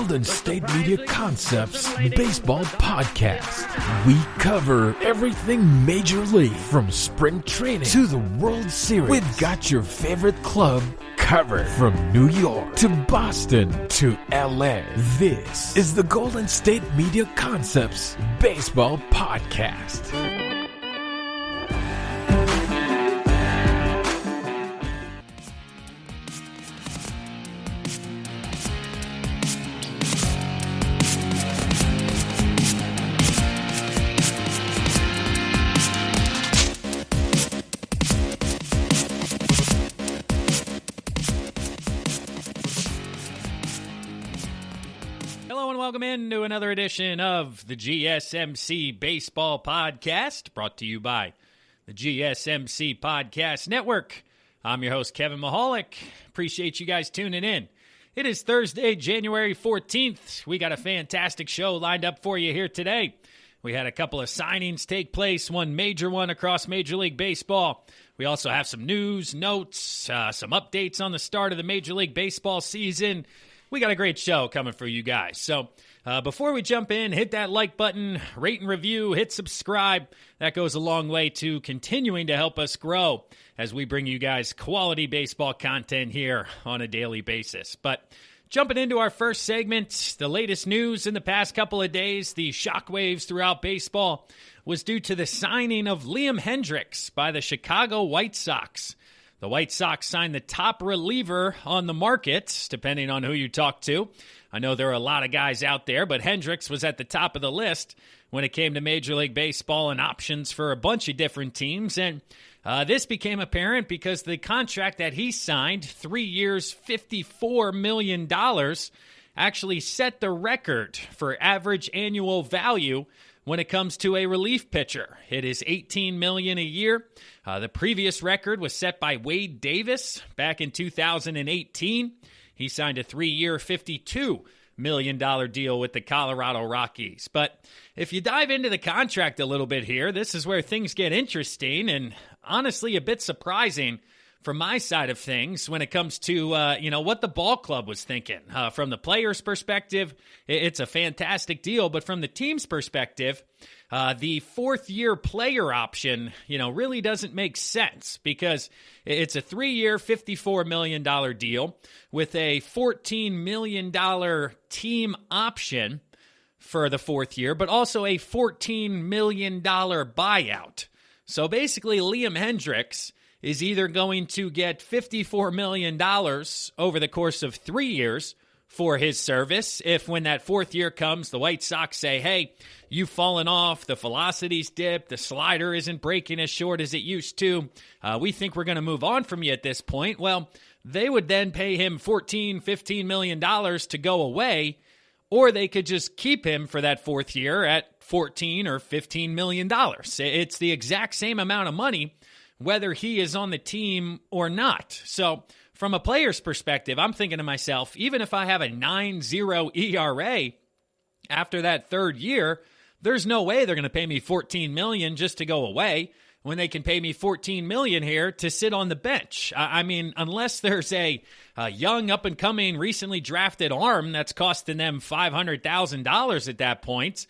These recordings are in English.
Golden State Media Concepts Baseball Podcast. We cover everything Major League, from spring training to the World Series. We've got your favorite club covered, from New York to Boston to LA. This is the Golden State Media Concepts Baseball Podcast. Welcome into another edition of the GSMC Baseball Podcast, brought to you by the GSMC Podcast Network. I'm your host, Kevin Mahalik. Appreciate you guys tuning in. It is Thursday, January 14th. We got a fantastic show lined up for you here today. We had a couple of signings take place, one major one across Major League Baseball. We also have some news, notes, some updates on the start of the Major League Baseball season. We got a great show coming for you guys. So before we jump in, hit that like button, rate and review, hit subscribe. That goes a long way to continuing to help us grow as we bring you guys quality baseball content here on a daily basis. But jumping into our first segment, the latest news in the past couple of days, the shockwaves throughout baseball, was due to the signing of Liam Hendricks by the Chicago White Sox. The White Sox signed the top reliever on the market, depending on who you talk to. I know there are a lot of guys out there, but Hendricks was at the top of the list when it came to Major League Baseball and options for a bunch of different teams. And this became apparent because the contract that he signed, 3 years, $54 million, actually set the record for average annual value when it comes to a relief pitcher. It is $18 million a year. The previous record was set by Wade Davis back in 2018. He signed a 3-year, $52 million deal with the Colorado Rockies. But if you dive into the contract a little bit here, this is where things get interesting and honestly a bit surprising from my side of things when it comes to, what the ball club was thinking. From the player's perspective, it's a fantastic deal, but from the team's perspective, the fourth-year player option, really doesn't make sense because it's a 3-year, $54 million deal with a $14 million team option for the fourth year, but also a $14 million buyout. So basically, Liam Hendricks is either going to get $54 million over the course of 3 years for his service. If when that fourth year comes, the White Sox say, hey, you've fallen off, the velocity's dipped, the slider isn't breaking as short as it used to, we think we're going to move on from you at this point. Well, they would then pay him $15 million to go away, or they could just keep him for that fourth year at $14 or $15 million. It's the exact same amount of money whether he is on the team or not. So from a player's perspective, I'm thinking to myself, even if I have a 9.0 ERA after that third year, there's no way they're going to pay me $14 million just to go away when they can pay me $14 million here to sit on the bench. I mean, unless there's a young, up-and-coming, recently drafted arm that's costing them $500,000 at that point,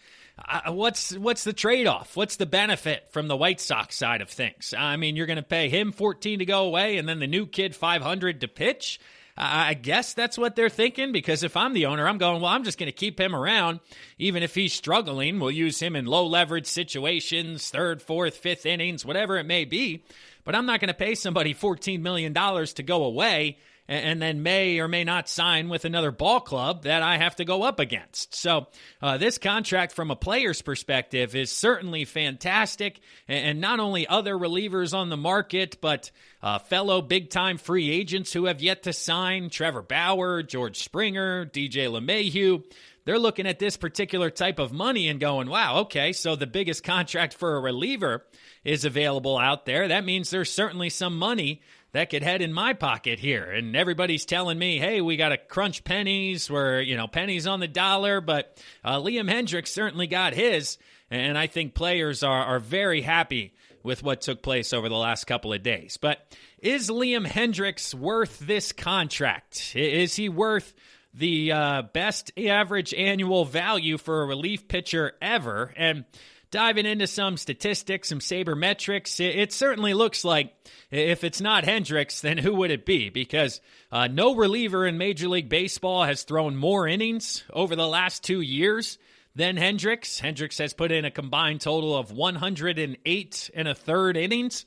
what's the trade-off? What's the benefit from the White Sox side of things? I mean, you're going to pay him $14 to go away and then the new kid $500 to pitch? I guess that's what they're thinking, because if I'm the owner, I'm going, well, I'm just going to keep him around. Even if he's struggling, we'll use him in low-leverage situations, third, fourth, fifth innings, whatever it may be. But I'm not going to pay somebody $14 million to go away and then may or may not sign with another ball club that I have to go up against. So this contract from a player's perspective is certainly fantastic, and not only other relievers on the market, but fellow big-time free agents who have yet to sign, Trevor Bauer, George Springer, DJ LeMahieu. They're looking at this particular type of money and going, wow, okay, so the biggest contract for a reliever is available out there. That means there's certainly some money that could head in my pocket here. And everybody's telling me, hey, we got to crunch pennies. We're, pennies on the dollar. But Liam Hendricks certainly got his. And I think players are very happy with what took place over the last couple of days. But is Liam Hendricks worth this contract? Is he worth the best average annual value for a relief pitcher ever. And diving into some statistics, some sabermetrics, it certainly looks like if it's not Hendricks, then who would it be? Because no reliever in Major League Baseball has thrown more innings over the last 2 years than Hendricks. Hendricks has put in a combined total of 108 1/3 innings.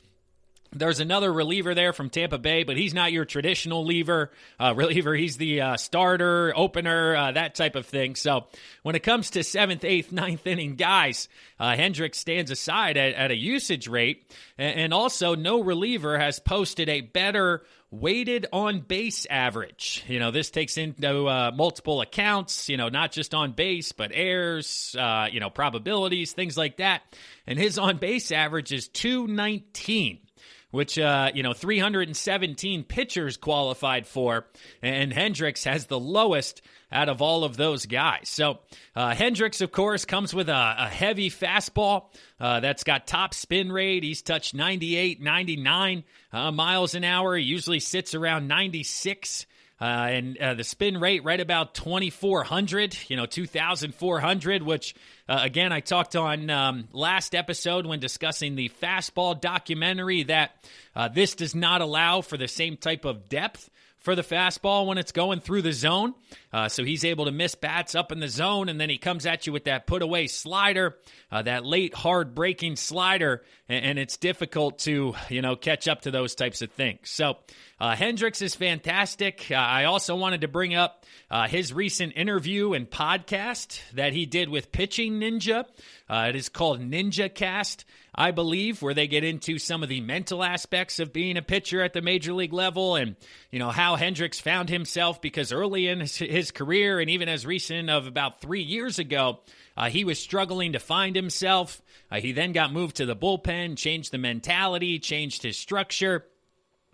There's another reliever there from Tampa Bay, but he's not your traditional reliever. He's the starter, opener, that type of thing. So when it comes to 7th, 8th, 9th inning guys, Hendricks stands aside at a usage rate. And also, no reliever has posted a better weighted on base average. This takes into multiple accounts, not just on base, but errors, probabilities, things like that. And his on base average is 219. Which, 317 pitchers qualified for, and Hendricks has the lowest out of all of those guys. So Hendricks, of course, comes with a heavy fastball that's got top spin rate. He's touched 98, 99 miles an hour. He usually sits around 96. And the spin rate right about 2,400, 2,400, which, again, I talked on last episode when discussing the fastball documentary that this does not allow for the same type of depth for the fastball when it's going through the zone. So he's able to miss bats up in the zone, and then he comes at you with that put-away slider, that late, hard-breaking slider, and it's difficult to, catch up to those types of things. So Hendricks is fantastic. I also wanted to bring up his recent interview and podcast that he did with Pitching Ninja. It is called Ninja Cast, I believe, where they get into some of the mental aspects of being a pitcher at the major league level and, how Hendricks found himself, because early in his career and even as recent of about 3 years ago, he was struggling to find himself. He then got moved to the bullpen, changed the mentality, changed his structure,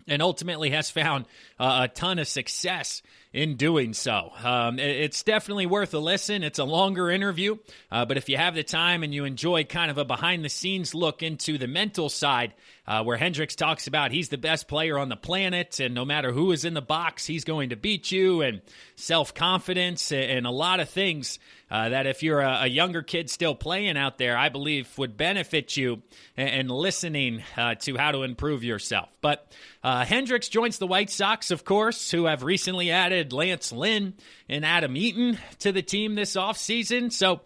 and ultimately has found a ton of success in doing so. It's definitely worth a listen. It's a longer interview, but if you have the time and you enjoy kind of a behind-the-scenes look into the mental side, where Hendricks talks about he's the best player on the planet, and no matter who is in the box, he's going to beat you, and self-confidence, and a lot of things that if you're a younger kid still playing out there, I believe would benefit you in listening to how to improve yourself. But Hendricks joins the White Sox, of course, who have recently added Lance Lynn and Adam Eaton to the team this offseason. So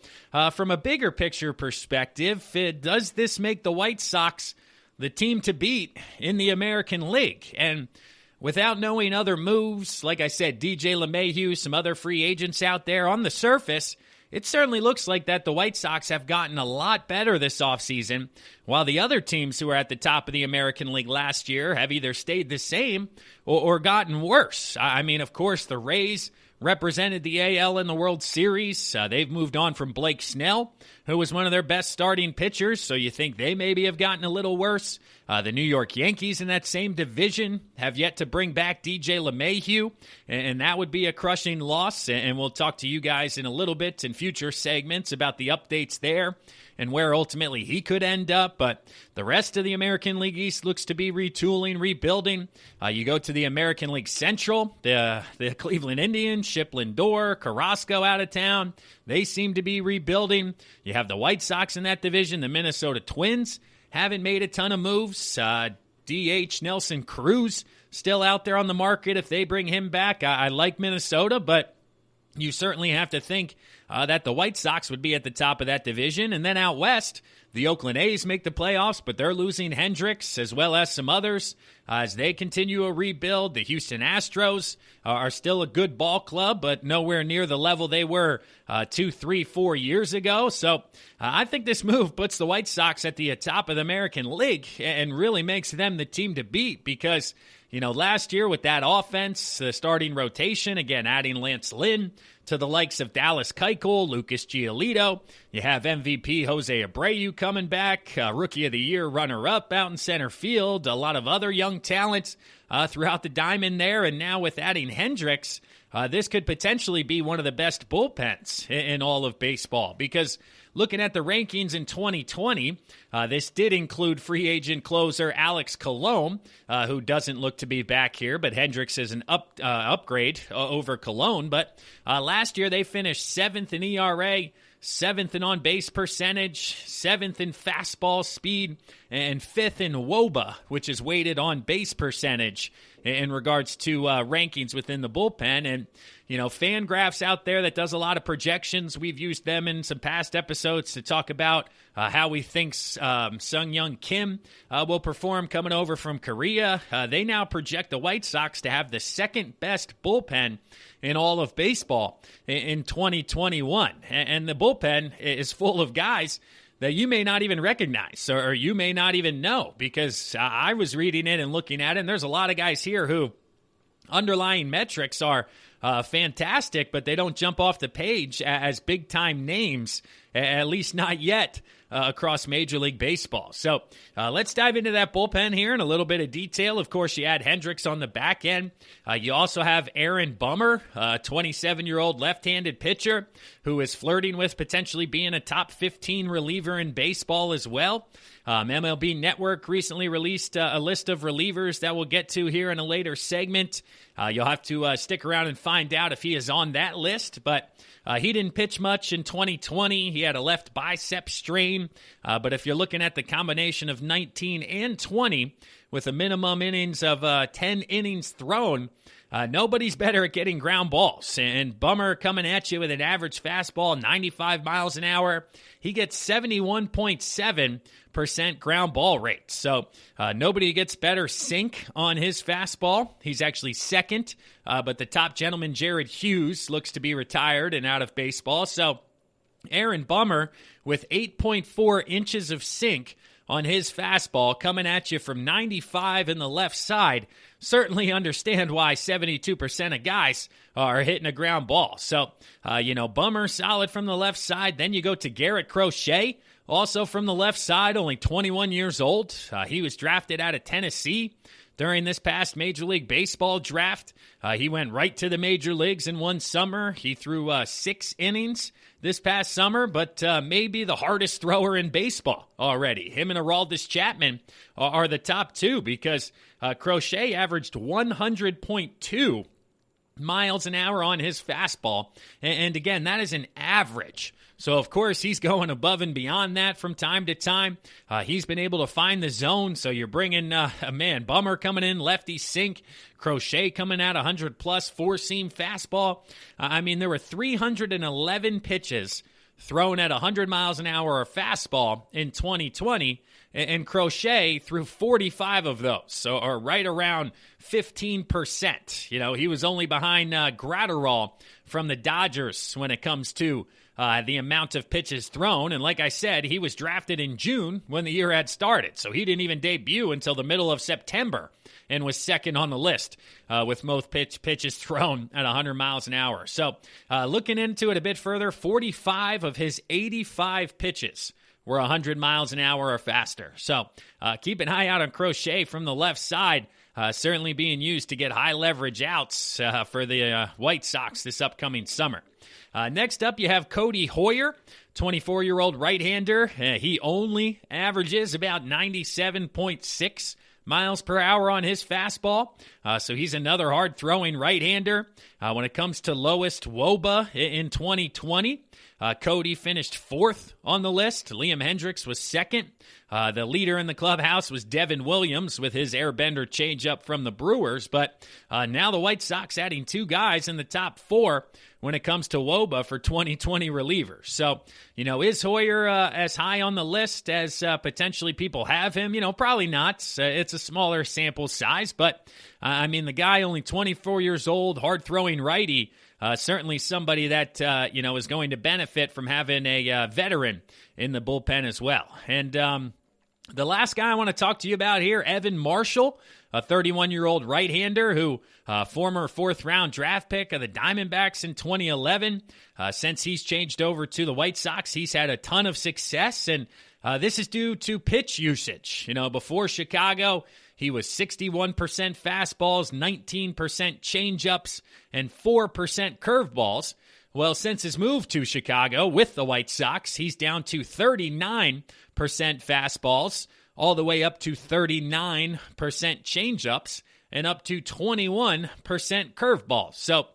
from a bigger picture perspective, does this make the White Sox the team to beat in the American League? And without knowing other moves, like I said, DJ LeMahieu, some other free agents out there, on the surface, it certainly looks like that the White Sox have gotten a lot better this offseason, while the other teams who were at the top of the American League last year have either stayed the same or gotten worse. I mean, of course, the Rays represented the AL in the World Series. They've moved on from Blake Snell, who was one of their best starting pitchers, so you think they maybe have gotten a little worse. The New York Yankees in that same division have yet to bring back DJ LeMahieu, and that would be a crushing loss, and we'll talk to you guys in a little bit in future segments about the updates there and where ultimately he could end up. But the rest of the American League East looks to be retooling, rebuilding. You go to the American League Central, the Cleveland Indians, Ship Lindor, Carrasco out of town. They seem to be rebuilding. You have the White Sox in that division. The Minnesota Twins haven't made a ton of moves. DH Nelson Cruz still out there on the market if they bring him back. I like Minnesota, but you certainly have to think that the White Sox would be at the top of that division. And then out west, the Oakland A's make the playoffs, but they're losing Hendricks as well as some others as they continue a rebuild. The Houston Astros are still a good ball club, but nowhere near the level they were 2, 3, 4 years ago. So I think this move puts the White Sox at the top of the American League and really makes them the team to beat because, last year with that offense, the starting rotation, again, adding Lance Lynn to the likes of Dallas Keuchel, Lucas Giolito. You have MVP Jose Abreu coming back, Rookie of the Year runner-up out in center field, a lot of other young talents. throughout the diamond there. And now with adding Hendricks, this could potentially be one of the best bullpens in all of baseball, because looking at the rankings in 2020, this did include free agent closer Alex Colon, who doesn't look to be back here, but Hendricks is an upgrade over Colon. But last year they finished 7th in ERA, 7th in on-base percentage, 7th in fastball speed, and 5th in WOBA, which is weighted on-base percentage in regards to rankings within the bullpen. And, Fangraphs out there that does a lot of projections. We've used them in some past episodes to talk about how we think Sung-Young Kim will perform coming over from Korea. They now project the White Sox to have the second best bullpen in all of baseball in 2021. And the bullpen is full of guys that you may not even recognize or you may not even know, because I was reading it and looking at it, and there's a lot of guys here who underlying metrics are fantastic, but they don't jump off the page as big-time names, at least not yet, across Major League Baseball. So let's dive into that bullpen here in a little bit of detail. Of course, you add Hendricks on the back end. You also have Aaron Bummer, a 27-year-old left-handed pitcher who is flirting with potentially being a top 15 reliever in baseball as well. MLB Network recently released a list of relievers that we'll get to here in a later segment. You'll have to stick around and find out if he is on that list, but he didn't pitch much in 2020. He had a left bicep strain, but if you're looking at the combination of 19 and 20 with a minimum innings of 10 innings thrown, nobody's better at getting ground balls. And Bummer coming at you with an average fastball, 95 miles an hour. He gets 71.7% ground ball rate. So nobody gets better sink on his fastball. He's actually second, but the top gentleman, Jared Hughes, looks to be retired and out of baseball. So Aaron Bummer with 8.4 inches of sink on his fastball coming at you from 95 in the left side. Certainly understand why 72% of guys are hitting a ground ball. So, Bummer solid from the left side. Then you go to Garrett Crochet, also from the left side, only 21 years old. He was drafted out of Tennessee during this past Major League Baseball draft. He went right to the major leagues in one summer. He threw 6 innings this past summer, but maybe the hardest thrower in baseball already. Him and Aroldis Chapman are the top two, because Crochet averaged 100.2 miles an hour on his fastball. And again, that is an average. So, of course, he's going above and beyond that from time to time. He's been able to find the zone. So you're bringing, Bummer coming in, lefty sink, Crochet coming out 100-plus, four-seam fastball. There were 311 pitches thrown at 100 miles an hour or fastball in 2020, and Crochet threw 45 of those, or right around 15%. He was only behind Gratterall from the Dodgers when it comes to the amount of pitches thrown. And like I said, he was drafted in June when the year had started, so he didn't even debut until the middle of September and was second on the list with most pitches thrown at 100 miles an hour. So looking into it a bit further, 45 of his 85 pitches were 100 miles an hour or faster. So keep an eye out on Crochet from the left side, certainly being used to get high leverage outs for the White Sox this upcoming summer. Next up, you have Cody Hoyer, 24-year-old right-hander. He only averages about 97.6 miles per hour on his fastball. So he's another hard-throwing right-hander. When it comes to lowest WOBA in 2020, Cody finished fourth on the list. Liam Hendricks was second. The leader in the clubhouse was Devin Williams with his airbender changeup from the Brewers. But now the White Sox adding two guys in the top four when it comes to WOBA for 2020 relievers. So, is Hoyer as high on the list as potentially people have him? Probably not. It's a smaller sample size. But, the guy only 24 years old, hard-throwing righty, certainly somebody that, is going to benefit from having a veteran in the bullpen as well. And the last guy I want to talk to you about here, Evan Marshall, a 31-year-old right-hander who former fourth-round draft pick of the Diamondbacks in 2011. Since he's changed over to the White Sox, he's had a ton of success, and this is due to pitch usage. Before Chicago, he was 61% fastballs, 19% changeups, and 4% curveballs. Well, since his move to Chicago with the White Sox, he's down to 39% fastballs, all the way up to 39% changeups, and up to 21% curveballs. So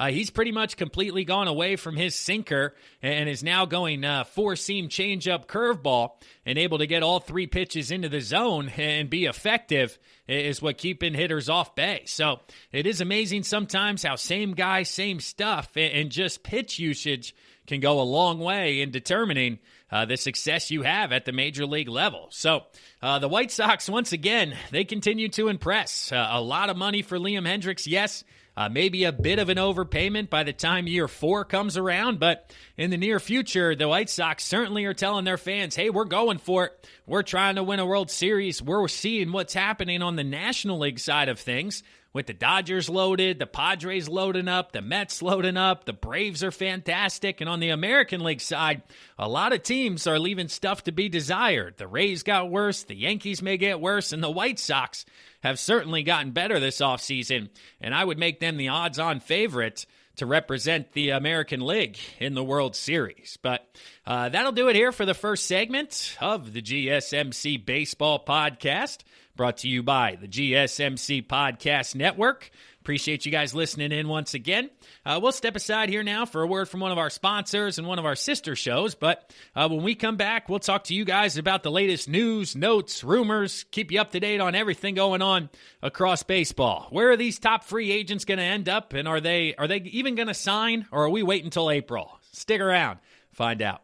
he's pretty much completely gone away from his sinker and is now going four-seam changeup curveball and able to get all three pitches into the zone and be effective is what keeping hitters off base. So it is amazing sometimes how same guy, same stuff, and just pitch usage can go a long way in determining the success you have at the major league level. So the White Sox, once again, they continue to impress. A lot of money for Liam Hendricks, yes. Maybe a bit of an overpayment by the time year 4 comes around, but in the near future, the White Sox certainly are telling their fans, hey, we're going for it. We're trying to win a World Series. We're seeing what's happening on the National League side of things with the Dodgers loaded, the Padres loading up, the Mets loading up, the Braves are fantastic, and on the American League side, a lot of teams are leaving stuff to be desired. The Rays got worse, the Yankees may get worse, and the White Sox have certainly gotten better this offseason, and I would make them the odds-on favorite to represent the American League in the World Series. But that'll do it here for the first segment of the GSMC Baseball Podcast, brought to you by the GSMC Podcast Network. Appreciate you guys listening in once again. We'll step aside here now for a word from one of our sponsors and one of our sister shows. But when we come back, we'll talk to you guys about the latest news, notes, rumors, keep you up to date on everything going on across baseball. Where are these top free agents going to end up? And are they even going to sign, or are we waiting until April? Stick around. Find out.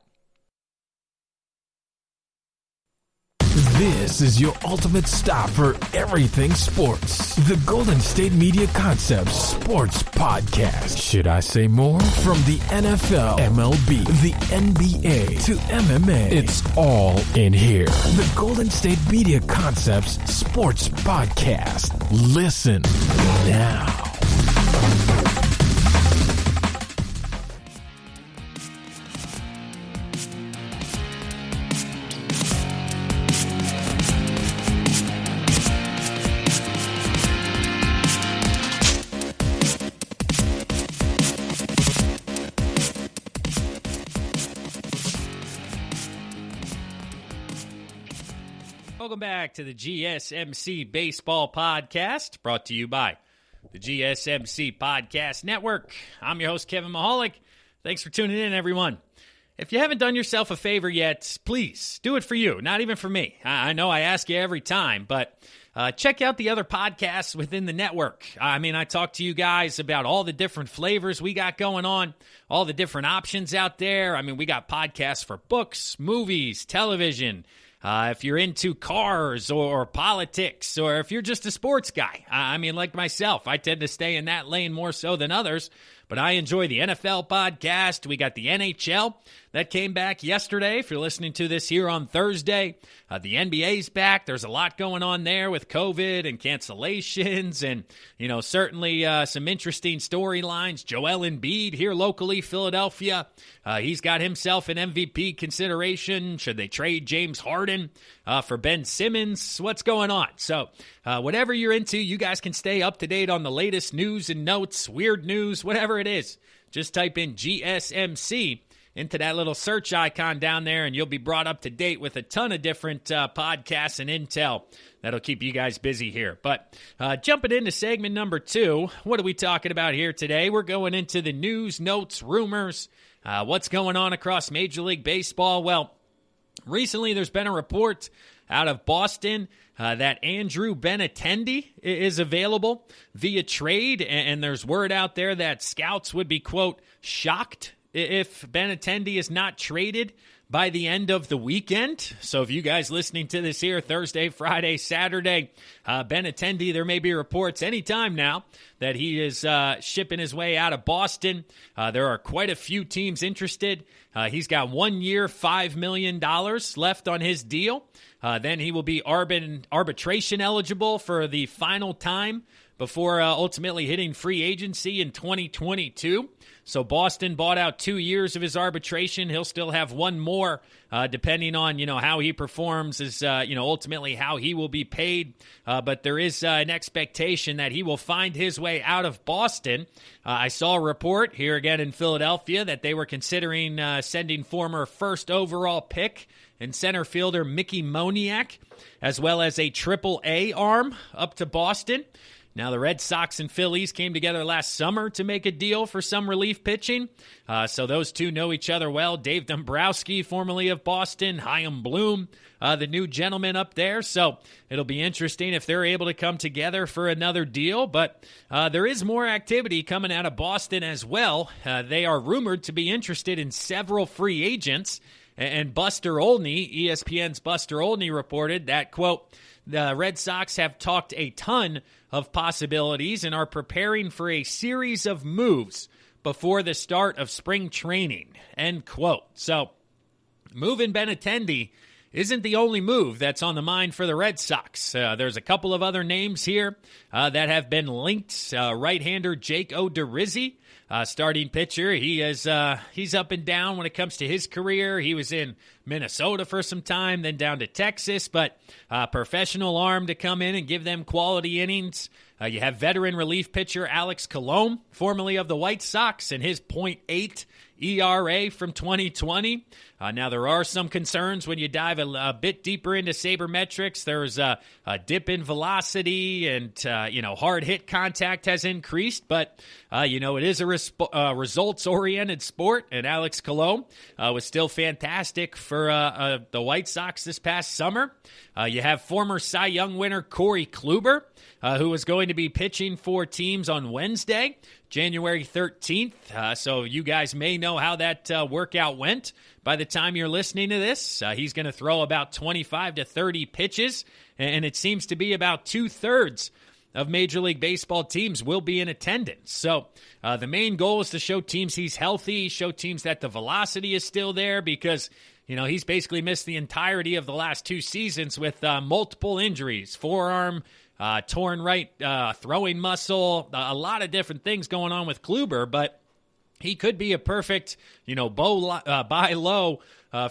This is your ultimate stop for everything sports. The Golden State Media Concepts Sports Podcast. Should I say more? From the NFL, MLB, the NBA to MMA, it's all in here. The Golden State Media Concepts Sports Podcast. Listen now. Welcome back to the GSMC Baseball Podcast, brought to you by the GSMC Podcast Network. I'm your host, Kevin Mahalik. Thanks for tuning in, everyone. If you haven't done yourself a favor yet, please do it for you, not even for me. I know I ask you every time, but check out the other podcasts within the network. I mean, I talk to you guys about all the different flavors we got going on, all the different options out there. I mean, we got podcasts for books, movies, television. If you're into cars or politics, or if you're just a sports guy, I mean, like myself, I tend to stay in that lane more so than others, but I enjoy the NFL podcast. We got the NHL that came back yesterday. If you're listening to this here on Thursday, the NBA's back. There's a lot going on there with COVID and cancellations and, certainly some interesting storylines. Joel Embiid here locally, Philadelphia. He's got himself an MVP consideration. Should they trade James Harden for Ben Simmons? What's going on? So whatever you're into, you guys can stay up to date on the latest news and notes, weird news, whatever it is. Just type in GSMC into that little search icon down there, and you'll be brought up to date with a ton of different podcasts and intel that'll keep you guys busy here. But jumping into segment number 2, what are we talking about here today? We're going into the news, notes, rumors, what's going on across Major League Baseball. Well, recently there's been a report out of Boston that Andrew Benintendi is available via trade, and there's word out there that scouts would be, quote, shocked if Benintendi is not traded by the end of the weekend. So if you guys listening to this here Thursday, Friday, Saturday, Benintendi, there may be reports anytime now that he is shipping his way out of Boston. There are quite a few teams interested. He's got 1 year, $5 million left on his deal. Then he will be arbitration eligible for the final time before ultimately hitting free agency in 2022. So Boston bought out 2 years of his arbitration. He'll still have one more, depending on, how he performs, is, ultimately how he will be paid. But there is an expectation that he will find his way out of Boston. I saw a report here again in Philadelphia that they were considering sending former first overall pick and center fielder Mickey Moniak, as well as a AAA arm up to Boston. Now, the Red Sox and Phillies came together last summer to make a deal for some relief pitching. So those two know each other well. Dave Dombrowski, formerly of Boston, Chaim Bloom, the new gentleman up there. So it'll be interesting if they're able to come together for another deal. But there is more activity coming out of Boston as well. They are rumored to be interested in several free agents. And Buster Olney, ESPN's Buster Olney, reported that, quote, the Red Sox have talked a ton of possibilities and are preparing for a series of moves before the start of spring training, end quote. So, moving Benintendi isn't the only move that's on the mind for the Red Sox. There's a couple of other names here that have been linked. Right-hander Jake Odorizzi, starting pitcher. He's up and down when it comes to his career. He was in Minnesota for some time, then down to Texas, but professional arm to come in and give them quality innings. You have veteran relief pitcher Alex Colomé, formerly of the White Sox, and his .8 ERA from 2020. Now, there are some concerns when you dive a bit deeper into sabermetrics. There's a dip in velocity and, hard hit contact has increased. But, it is a results-oriented sport, and Alex Colomé was still fantastic for the White Sox this past summer. You have former Cy Young winner Corey Kluber, who is going to be pitching for teams on Wednesday, January 13th. So you guys may know how that workout went by the time you're listening to this. He's going to throw about 25 to 30 pitches, and it seems to be about 2/3 of Major League Baseball teams will be in attendance. So the main goal is to show teams he's healthy, show teams that the velocity is still there, because he's basically missed the entirety of the last 2 seasons with multiple injuries, forearm, torn right throwing muscle, a lot of different things going on with Kluber, but he could be a perfect, buy low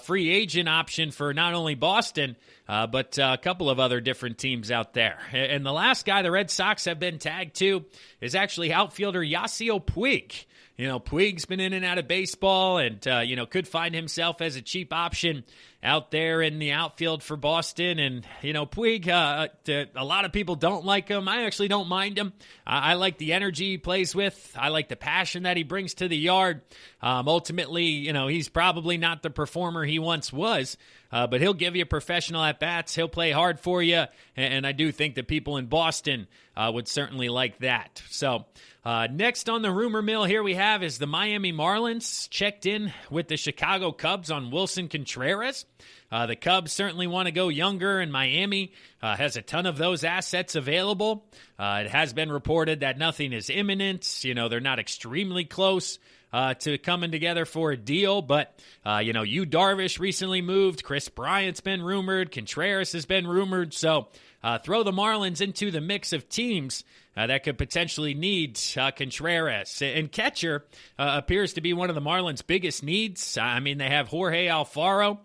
free agent option for not only Boston, but a couple of other different teams out there. And the last guy the Red Sox have been tagged to is actually outfielder Yasiel Puig. Puig's been in and out of baseball and, could find himself as a cheap option out there in the outfield for Boston. And, Puig, a lot of people don't like him. I actually don't mind him. I like the energy he plays with. I like the passion that he brings to the yard. Ultimately, he's probably not the performer he once was, but he'll give you professional at-bats. He'll play hard for you, and I do think that people in Boston would certainly like that. So next on the rumor mill here we have is the Miami Marlins checked in with the Chicago Cubs on Wilson Contreras. The Cubs certainly want to go younger, and Miami has a ton of those assets available. It has been reported that nothing is imminent. They're not extremely close to coming together for a deal, but, Yu Darvish recently moved. Chris Bryant's been rumored. Contreras has been rumored. So throw the Marlins into the mix of teams that could potentially need Contreras. And catcher appears to be one of the Marlins' biggest needs. They have Jorge Alfaro,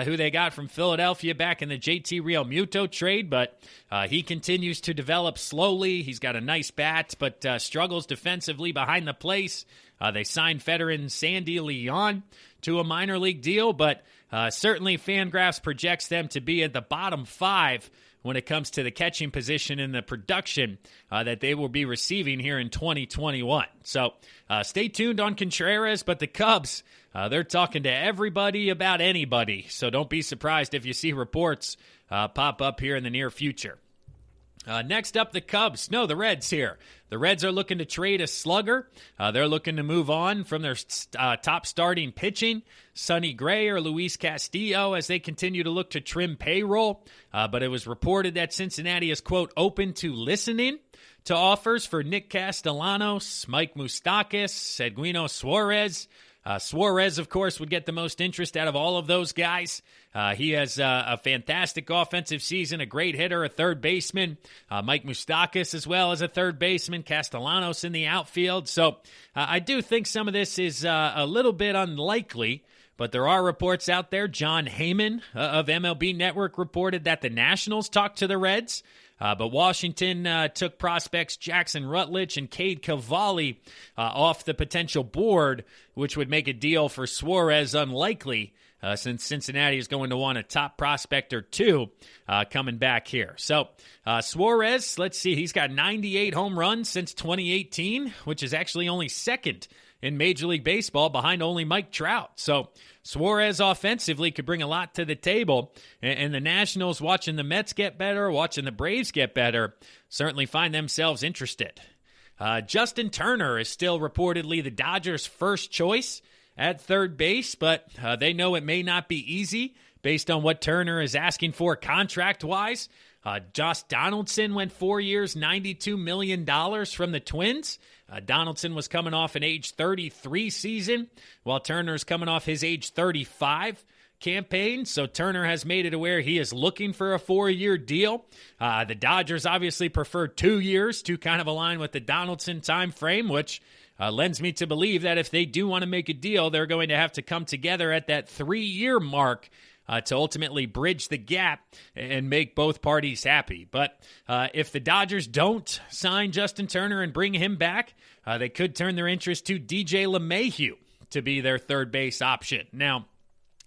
who they got from Philadelphia back in the JT Realmuto trade, but he continues to develop slowly. He's got a nice bat, but struggles defensively behind the plate. They signed veteran Sandy Leon to a minor league deal, but certainly Fangraphs projects them to be at the bottom 5 when it comes to the catching position and the production that they will be receiving here in 2021. So stay tuned on Contreras, but the Cubs, they're talking to everybody about anybody, so don't be surprised if you see reports pop up here in the near future. Next up, the Reds here. The Reds are looking to trade a slugger. They're looking to move on from their top starting pitching, Sonny Gray or Luis Castillo, as they continue to look to trim payroll. But it was reported that Cincinnati is, quote, open to listening to offers for Nick Castellanos, Mike Moustakas, Edwino Suarez, Suarez, of course, would get the most interest out of all of those guys. He has a fantastic offensive season, a great hitter, a third baseman. Mike Moustakas as well as a third baseman. Castellanos in the outfield. So I do think some of this is a little bit unlikely, but there are reports out there. John Heyman of MLB Network reported that the Nationals talked to the Reds. But Washington took prospects Jackson Rutledge and Cade Cavalli off the potential board, which would make a deal for Suarez unlikely, since Cincinnati is going to want a top prospect or two coming back here. So Suarez, let's see, he's got 98 home runs since 2018, which is actually only second in Major League Baseball behind only Mike Trout. So Suarez offensively could bring a lot to the table, and the Nationals, watching the Mets get better, watching the Braves get better, certainly find themselves interested. Justin Turner is still reportedly the Dodgers' first choice at third base, but they know it may not be easy based on what Turner is asking for contract-wise. Josh Donaldson went 4 years, $92 million from the Twins. Donaldson was coming off an age 33 season, while Turner's coming off his age 35 campaign. So Turner has made it aware he is looking for a 4-year deal. The Dodgers obviously prefer 2 years to kind of align with the Donaldson time frame, which lends me to believe that if they do want to make a deal, they're going to have to come together at that 3-year mark to ultimately bridge the gap and make both parties happy. But if the Dodgers don't sign Justin Turner and bring him back, they could turn their interest to DJ LeMahieu to be their third base option. Now,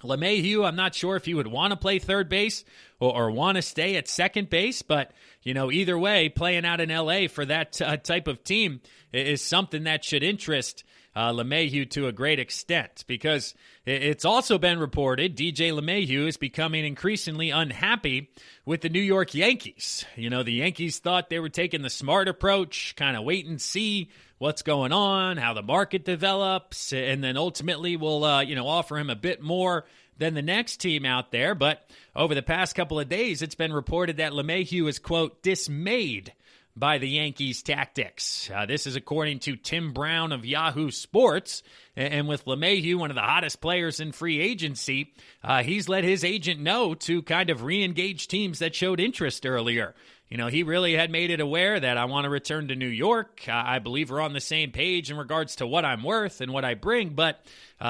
LeMahieu, I'm not sure if he would want to play third base or want to stay at second base, but either way, playing out in L.A. for that type of team is something that should interest LeMahieu to a great extent, because it's also been reported DJ LeMahieu is becoming increasingly unhappy with the New York Yankees. The Yankees thought they were taking the smart approach, kind of wait and see what's going on, how the market develops, and then ultimately we'll offer him a bit more than the next team out there. But over the past couple of days, it's been reported that LeMahieu is, quote, dismayed by the Yankees' tactics. This is according to Tim Brown of Yahoo Sports. And with LeMahieu, one of the hottest players in free agency, he's let his agent know to kind of re-engage teams that showed interest earlier. He really had made it aware that I want to return to New York. I believe we're on the same page in regards to what I'm worth and what I bring, but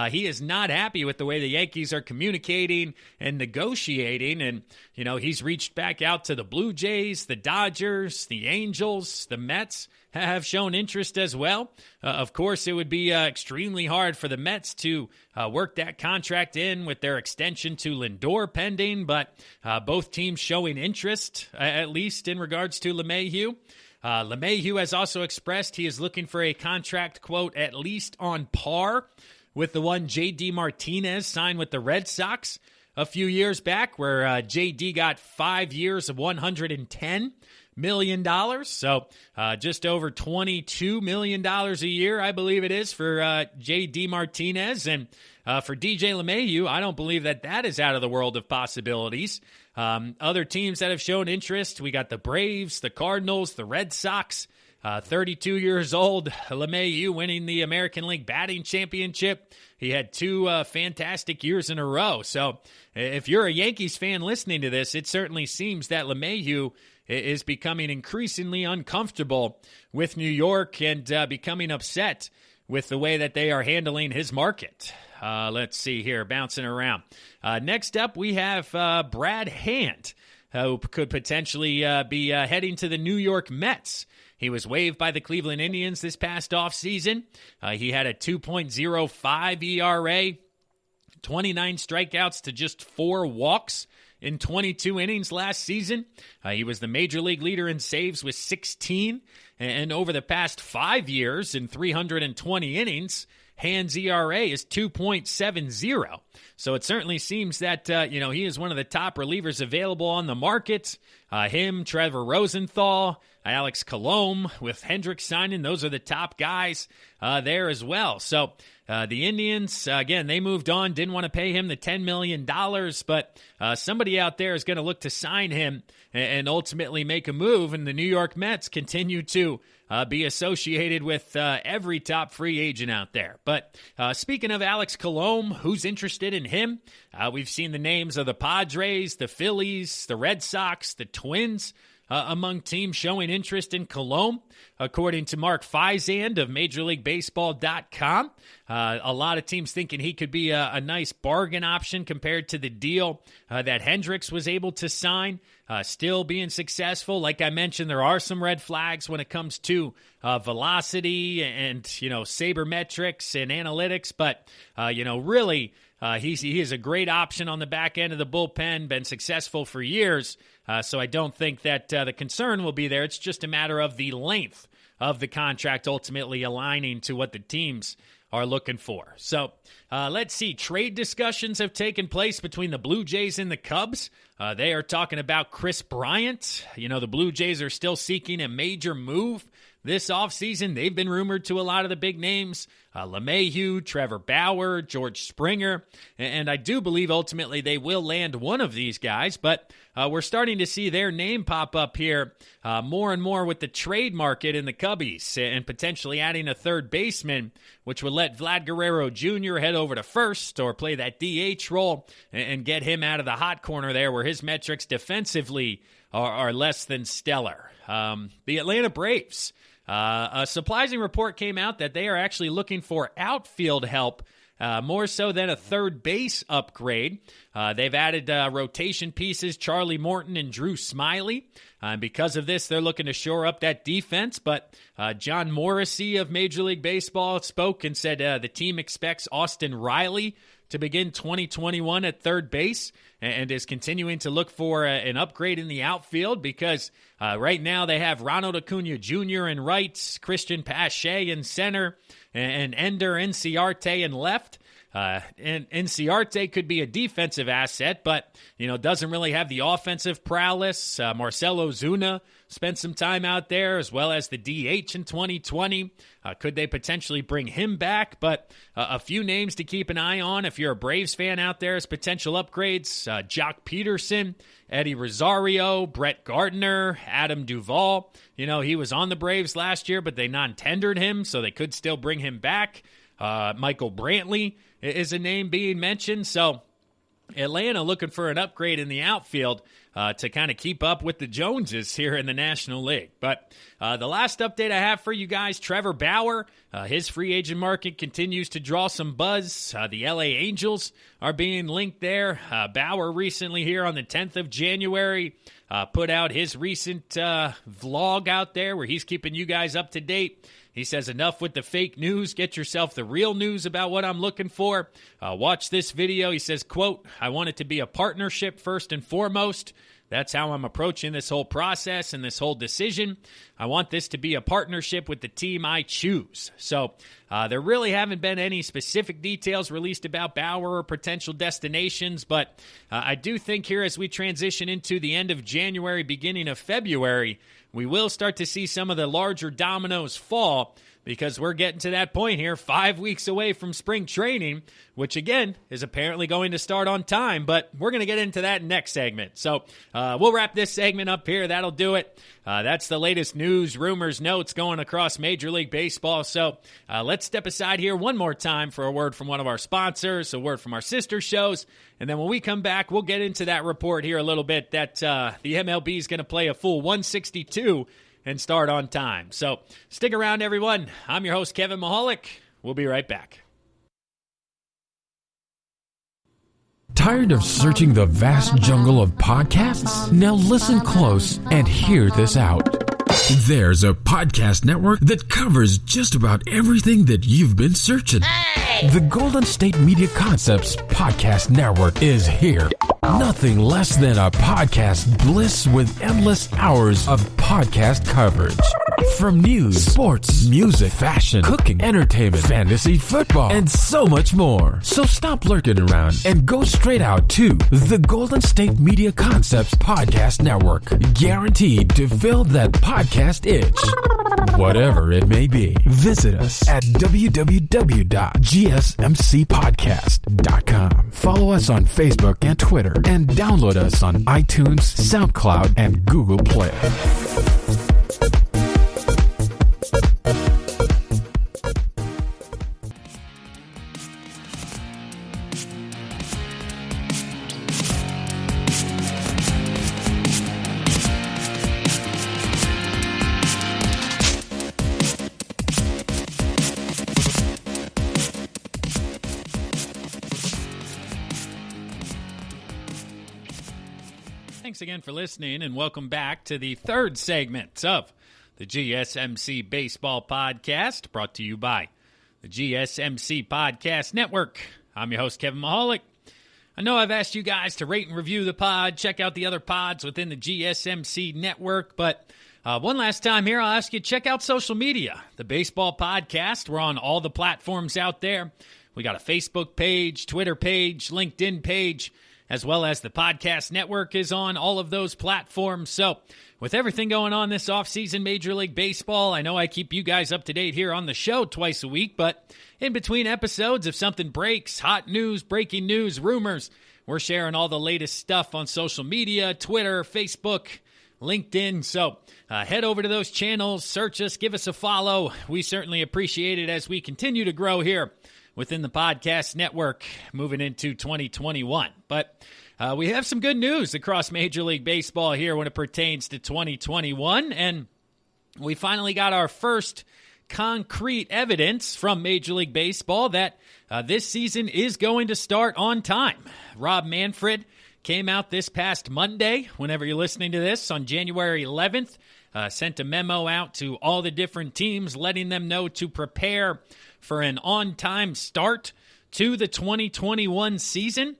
he is not happy with the way the Yankees are communicating and negotiating. And, he's reached back out to the Blue Jays, the Dodgers, the Angels, the Mets have shown interest as well. Of course, it would be extremely hard for the Mets to work that contract in with their extension to Lindor pending, but both teams showing interest, at least in regards to LeMahieu. LeMahieu has also expressed he is looking for a contract, quote, at least on par with the one J.D. Martinez signed with the Red Sox a few years back, where J.D. got 5 years of $110 million. So just over $22 million a year, I believe it is, for J.D. Martinez. And for DJ LeMahieu, I don't believe that is out of the world of possibilities. Other teams that have shown interest, we got the Braves, the Cardinals, the Red Sox. 32 years old, LeMahieu winning the American League Batting Championship. He had 2 fantastic years in a row. So if you're a Yankees fan listening to this, it certainly seems that LeMahieu is becoming increasingly uncomfortable with New York and becoming upset with the way that they are handling his market. Let's see here, bouncing around. Next up, we have Brad Hand, who could potentially be heading to the New York Mets. He was waived by the Cleveland Indians this past offseason. He had a 2.05 ERA, 29 strikeouts to just 4 walks in 22 innings last season. He was the major league leader in saves with 16. And over the past 5 years in 320 innings, Hand's ERA is 2.70. So it certainly seems that, he is one of the top relievers available on the market. Him, Trevor Rosenthal, Alex Colomé, with Hendricks signing, those are the top guys there as well. So the Indians, again, they moved on, didn't want to pay him the $10 million, but somebody out there is going to look to sign him and ultimately make a move, and the New York Mets continue to be associated with every top free agent out there. But speaking of Alex Colomé, who's interested in him? We've seen the names of the Padres, the Phillies, the Red Sox, the Twins, among teams showing interest in Colomé. According to Mark Feisand of MajorLeagueBaseball.com, a lot of teams thinking he could be a nice bargain option compared to the deal that Hendricks was able to sign. Still being successful. Like I mentioned, there are some red flags when it comes to velocity and, sabermetrics and analytics. But, really, he is a great option on the back end of the bullpen, been successful for years. So I don't think that the concern will be there. It's just a matter of the length of the contract ultimately aligning to what the teams are looking for. So let's see. Trade discussions have taken place between the Blue Jays and the Cubs. They are talking about Chris Bryant. The Blue Jays are still seeking a major move this offseason. They've been rumored to a lot of the big names, LeMahieu, Trevor Bauer, George Springer, and I do believe ultimately they will land one of these guys, but we're starting to see their name pop up here more and more with the trade market in the Cubbies and potentially adding a third baseman, which would let Vlad Guerrero Jr. head over to first or play that DH role and get him out of the hot corner there where his metrics defensively are less than stellar. The Atlanta Braves. A surprising report came out that they are actually looking for outfield help, more so than a third base upgrade. They've added rotation pieces, Charlie Morton and Drew Smyly. Because of this, they're looking to shore up that defense. But John Morrissey of Major League Baseball spoke and said the team expects Austin Riley to begin 2021 at third base and is continuing to look for an upgrade in the outfield because right now they have Ronald Acuna Jr. in right, Christian Pache in center, and Ender Inciarte in left. And Inciarte could be a defensive asset, but, doesn't really have the offensive prowess. Marcell Ozuna spent some time out there, as well as the DH in 2020. Could they potentially bring him back? But a few names to keep an eye on if you're a Braves fan out there as potential upgrades. Jock Peterson, Eddie Rosario, Brett Gardner, Adam Duvall. He was on the Braves last year, but they non-tendered him, so they could still bring him back. Michael Brantley is a name being mentioned. So Atlanta looking for an upgrade in the outfield to kind of keep up with the Joneses here in the National League. But the last update I have for you guys, Trevor Bauer, his free agent market continues to draw some buzz. The LA Angels are being linked there. Bauer recently here on the 10th of January put out his recent vlog out there where he's keeping you guys up to date. He says, enough with the fake news. Get yourself the real news about what I'm looking for. Watch this video. He says, quote, I want it to be a partnership first and foremost. That's how I'm approaching this whole process and this whole decision. I want this to be a partnership with the team I choose. So there really haven't been any specific details released about Bauer or potential destinations, but I do think here as we transition into the end of January, beginning of February, we will start to see some of the larger dominoes fall because we're getting to that point here 5 weeks away from spring training, which again is apparently going to start on time, but we're going to get into that next segment. So we'll wrap this segment up here. That'll do it. That's the latest news, rumors, notes going across Major League Baseball. So let's step aside here one more time for a word from one of our sponsors, a word from our sister shows, and then when we come back, we'll get into that report here a little bit that the MLB is going to play a full 162 and start on time. So stick around, everyone. I'm your host, Kevin Mahalik. We'll be right back. Tired of searching the vast jungle of podcasts? Now listen close and hear this out. There's a podcast network that covers just about everything that you've been searching. Hey! The Golden State Media Concepts Podcast Network is here. Nothing less than a podcast bliss with endless hours of podcast coverage. From news, sports, music, fashion, cooking, entertainment, fantasy, football, and so much more. So stop lurking around and go straight out to the Golden State Media Concepts Podcast Network. Guaranteed to fill that podcast itch. Whatever it may be. Visit us at www.gsmcpodcast.com. Follow us on Facebook and Twitter and download us on iTunes, SoundCloud, and Google Play. Thanks again for listening, and welcome back to the third segment of the GSMC Baseball Podcast, brought to you by the GSMC Podcast Network. I'm your host, Kevin Mahalik. I know I've asked you guys to rate and review the pod, check out the other pods within the GSMC network, but one last time here, I'll ask you to check out social media. The Baseball Podcast, we're on all the platforms out there. We got a Facebook page, Twitter page, LinkedIn page, as well as the podcast network is on all of those platforms. So with everything going on this offseason, Major League Baseball, I know I keep you guys up to date here on the show twice a week, but in between episodes, if something breaks, hot news, breaking news, rumors, we're sharing all the latest stuff on social media, Twitter, Facebook, LinkedIn. So head over to those channels, search us, give us a follow. We certainly appreciate it as we continue to grow here within the podcast network moving into 2021. But we have some good news across Major League Baseball here when it pertains to 2021. And we finally got our first concrete evidence from Major League Baseball that this season is going to start on time. Rob Manfred came out this past Monday, whenever you're listening to this, on January 11th, sent a memo out to all the different teams letting them know to prepare for an on-time start to the 2021 season.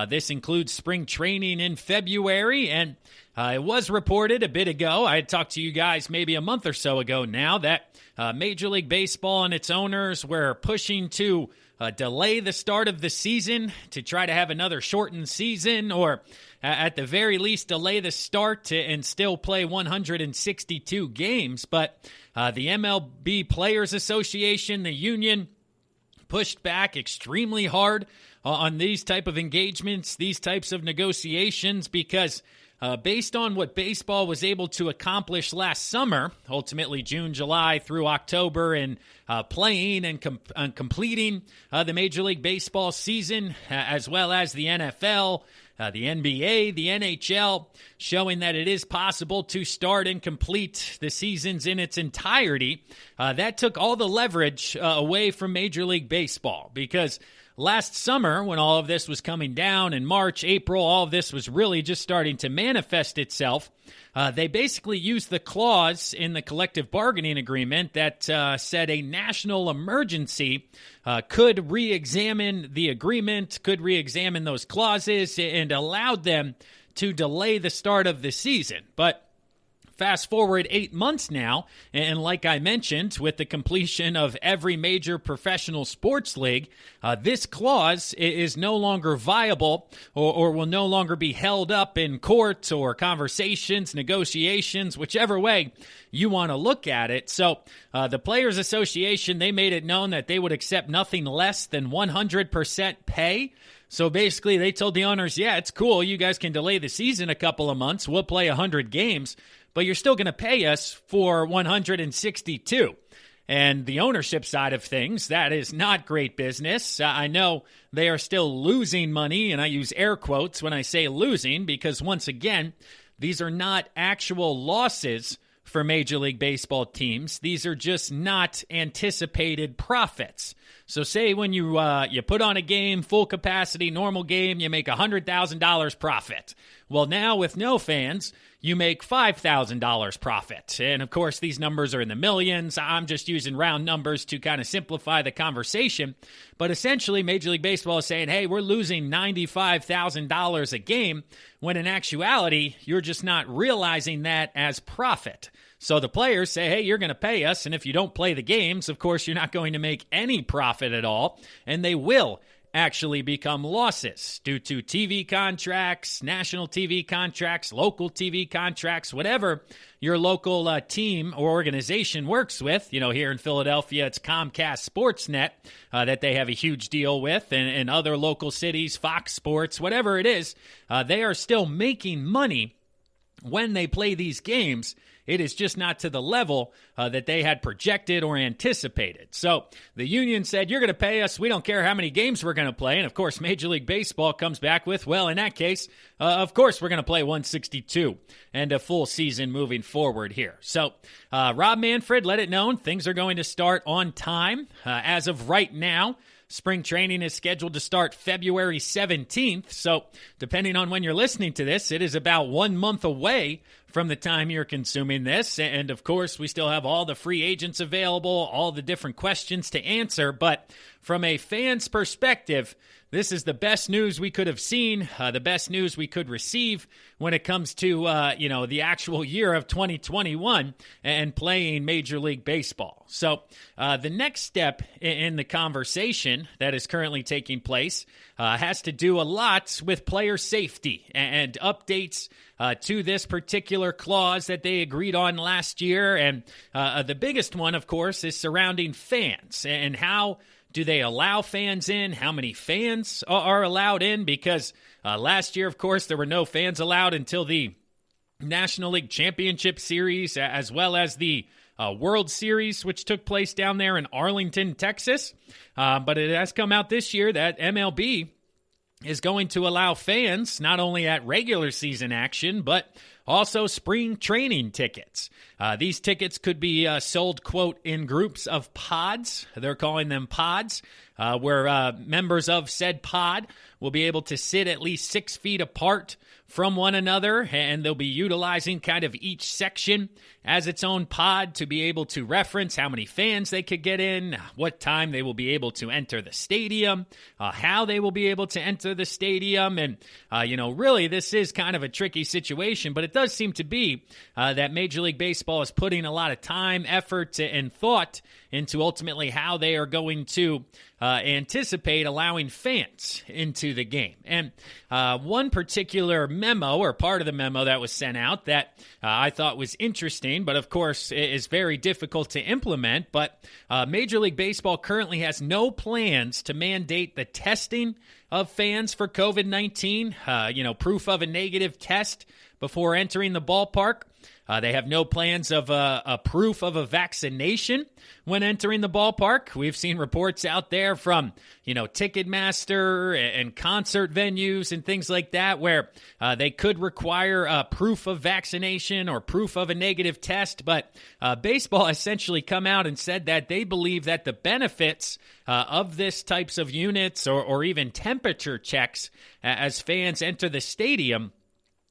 This includes spring training in February, and it was reported a bit ago, I had talked to you guys maybe a month or so ago now, that Major League Baseball and its owners were pushing to delay the start of the season to try to have another shortened season, or at the very least delay the start and still play 162 games. But the MLB Players Association, the union, pushed back extremely hard on these type of engagements, these types of negotiations, because based on what baseball was able to accomplish last summer, ultimately June, July through October, and playing and completing the Major League Baseball season, as well as the NFL, the NBA, the NHL, showing that it is possible to start and complete the seasons in its entirety. That took all the leverage away from Major League Baseball, because last summer, when all of this was coming down in March, April, all of this was really just starting to manifest itself. They basically used the clause in the collective bargaining agreement that said a national emergency could re-examine the agreement, could re-examine those clauses, and allowed them to delay the start of the season. But fast forward 8 months now, and like I mentioned, with the completion of every major professional sports league, this clause is no longer viable or will no longer be held up in court or conversations, negotiations, whichever way you want to look at it. So the Players Association, they made it known that they would accept nothing less than 100% pay. So basically, they told the owners, yeah, it's cool. You guys can delay the season a couple of months. We'll play 100 games, but you're still going to pay us for 162. And the ownership side of things, that is not great business. I know they are still losing money, and I use air quotes when I say losing, because once again, these are not actual losses for Major League Baseball teams. These are just not anticipated profits. So say when you put on a game, full capacity, normal game, you make $100,000 profit. Well, now with no fans, you make $5,000 profit. And of course, these numbers are in the millions. I'm just using round numbers to kind of simplify the conversation. But essentially, Major League Baseball is saying, hey, we're losing $95,000 a game, when in actuality, you're just not realizing that as profit. So the players say, hey, you're going to pay us, and if you don't play the games, of course, you're not going to make any profit at all, and they will actually become losses due to TV contracts, national TV contracts, local TV contracts, whatever your local team or organization works with. You know, here in Philadelphia, it's Comcast Sportsnet that they have a huge deal with, and other local cities, Fox Sports, whatever it is, they are still making money when they play these games. It is just not to the level that they had projected or anticipated. So the union said, you're going to pay us. We don't care how many games we're going to play. And, of course, Major League Baseball comes back with, well, in that case, of course, we're going to play 162 and a full season moving forward here. So Rob Manfred let it known things are going to start on time. As of right now, spring training is scheduled to start February 17th. So depending on when you're listening to this, it is about 1 month away from the time you're consuming this. And of course, we still have all the free agents available, all the different questions to answer. But from a fan's perspective, this is the best news we could have seen, the best news we could receive when it comes to, the actual year of 2021 and playing Major League Baseball. So the next step in the conversation that is currently taking place has to do a lot with player safety and updates to this particular clause that they agreed on last year. And the biggest one, of course, is surrounding fans and how do they allow fans in? How many fans are allowed in? Because last year, of course, there were no fans allowed until the National League Championship Series, as well as the World Series, which took place down there in Arlington, Texas. But it has come out this year that MLB is going to allow fans not only at regular season action, but also spring training tickets. These tickets could be sold, quote, in groups of pods. They're calling them pods, where members of said pod will be able to sit at least 6 feet apart from one another, and they'll be utilizing kind of each section as its own pod to be able to reference how many fans they could get in, what time they will be able to enter the stadium, how they will be able to enter the stadium. And, really this is kind of a tricky situation, but it does seem to be that Major League Baseball is putting a lot of time, effort, and thought into ultimately how they are going to anticipate allowing fans into the game. And one particular memo or part of the memo that was sent out that I thought was interesting, but of course is very difficult to implement. But Major League Baseball currently has no plans to mandate the testing of fans for COVID-19, proof of a negative test before entering the ballpark. They have no plans of a proof of a vaccination when entering the ballpark. We've seen reports out there from, Ticketmaster and concert venues and things like that where they could require a proof of vaccination or proof of a negative test. But baseball essentially come out and said that they believe that the benefits of this types of units or even temperature checks as fans enter the stadium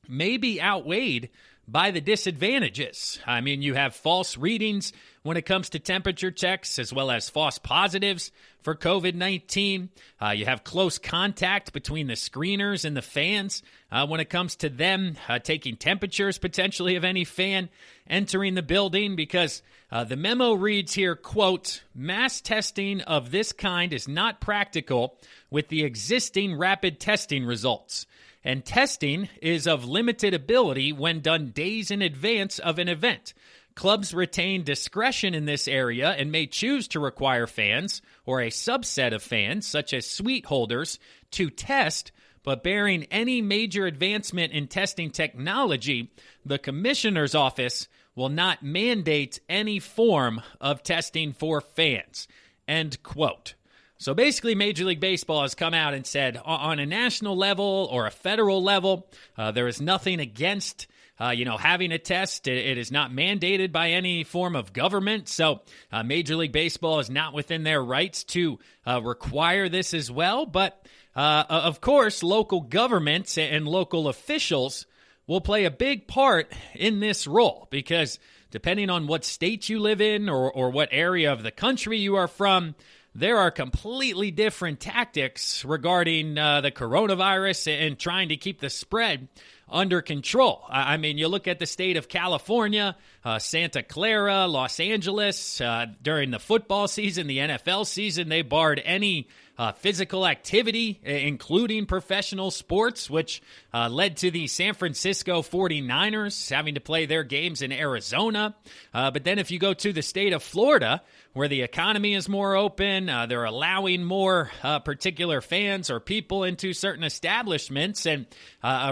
may be outweighed by the disadvantages. I mean, you have false readings when it comes to temperature checks, as well as false positives for COVID-19. You have close contact between the screeners and the fans when it comes to them taking temperatures potentially of any fan entering the building, because the memo reads here, quote, mass testing of this kind is not practical with the existing rapid testing results. And testing is of limited ability when done days in advance of an event. Clubs retain discretion in this area and may choose to require fans or a subset of fans, such as suite holders, to test, but barring any major advancement in testing technology, the commissioner's office will not mandate any form of testing for fans. End quote. So basically, Major League Baseball has come out and said on a national level or a federal level, there is nothing against, having a test. It is not mandated by any form of government. So Major League Baseball is not within their rights to require this as well. But of course, local governments and local officials will play a big part in this role, because depending on what state you live in or what area of the country you are from, there are completely different tactics regarding the coronavirus and trying to keep the spread under control. I mean, you look at the state of California, Santa Clara, Los Angeles. During the football season, the NFL season, they barred any physical activity, including professional sports, which led to the San Francisco 49ers having to play their games in Arizona. But then if you go to the state of Florida, where the economy is more open, they're allowing more particular fans or people into certain establishments, and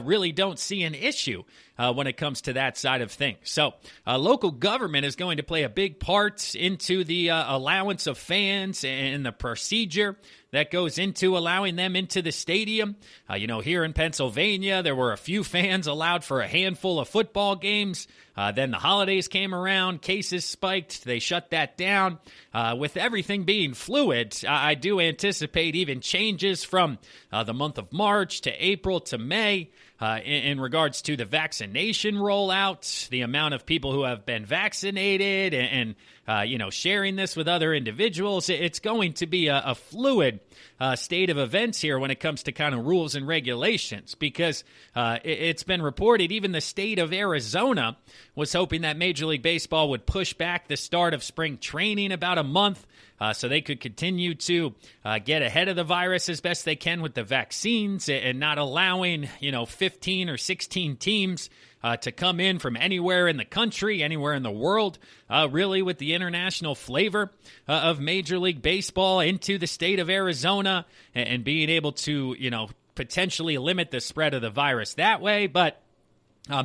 really don't see an issue when it comes to that side of things. So local government is going to play a big part into the allowance of fans and the procedure that goes into allowing them into the stadium. Here in Pennsylvania, there were a few fans allowed for a handful of football games Then the holidays came around, cases spiked, they shut that down. With everything being fluid, I do anticipate even changes from the month of March to April to May in regards to the vaccination rollout, the amount of people who have been vaccinated, and sharing this with other individuals. It's going to be a fluid state of events here when it comes to kind of rules and regulations, because it's been reported even the state of Arizona was hoping that Major League Baseball would push back the start of spring training about a month so they could continue to get ahead of the virus as best they can with the vaccines, and not allowing 15 or 16 teams to come in from anywhere in the country, anywhere in the world, really with the international flavor of Major League Baseball into the state of Arizona, and being able to, potentially limit the spread of the virus that way. But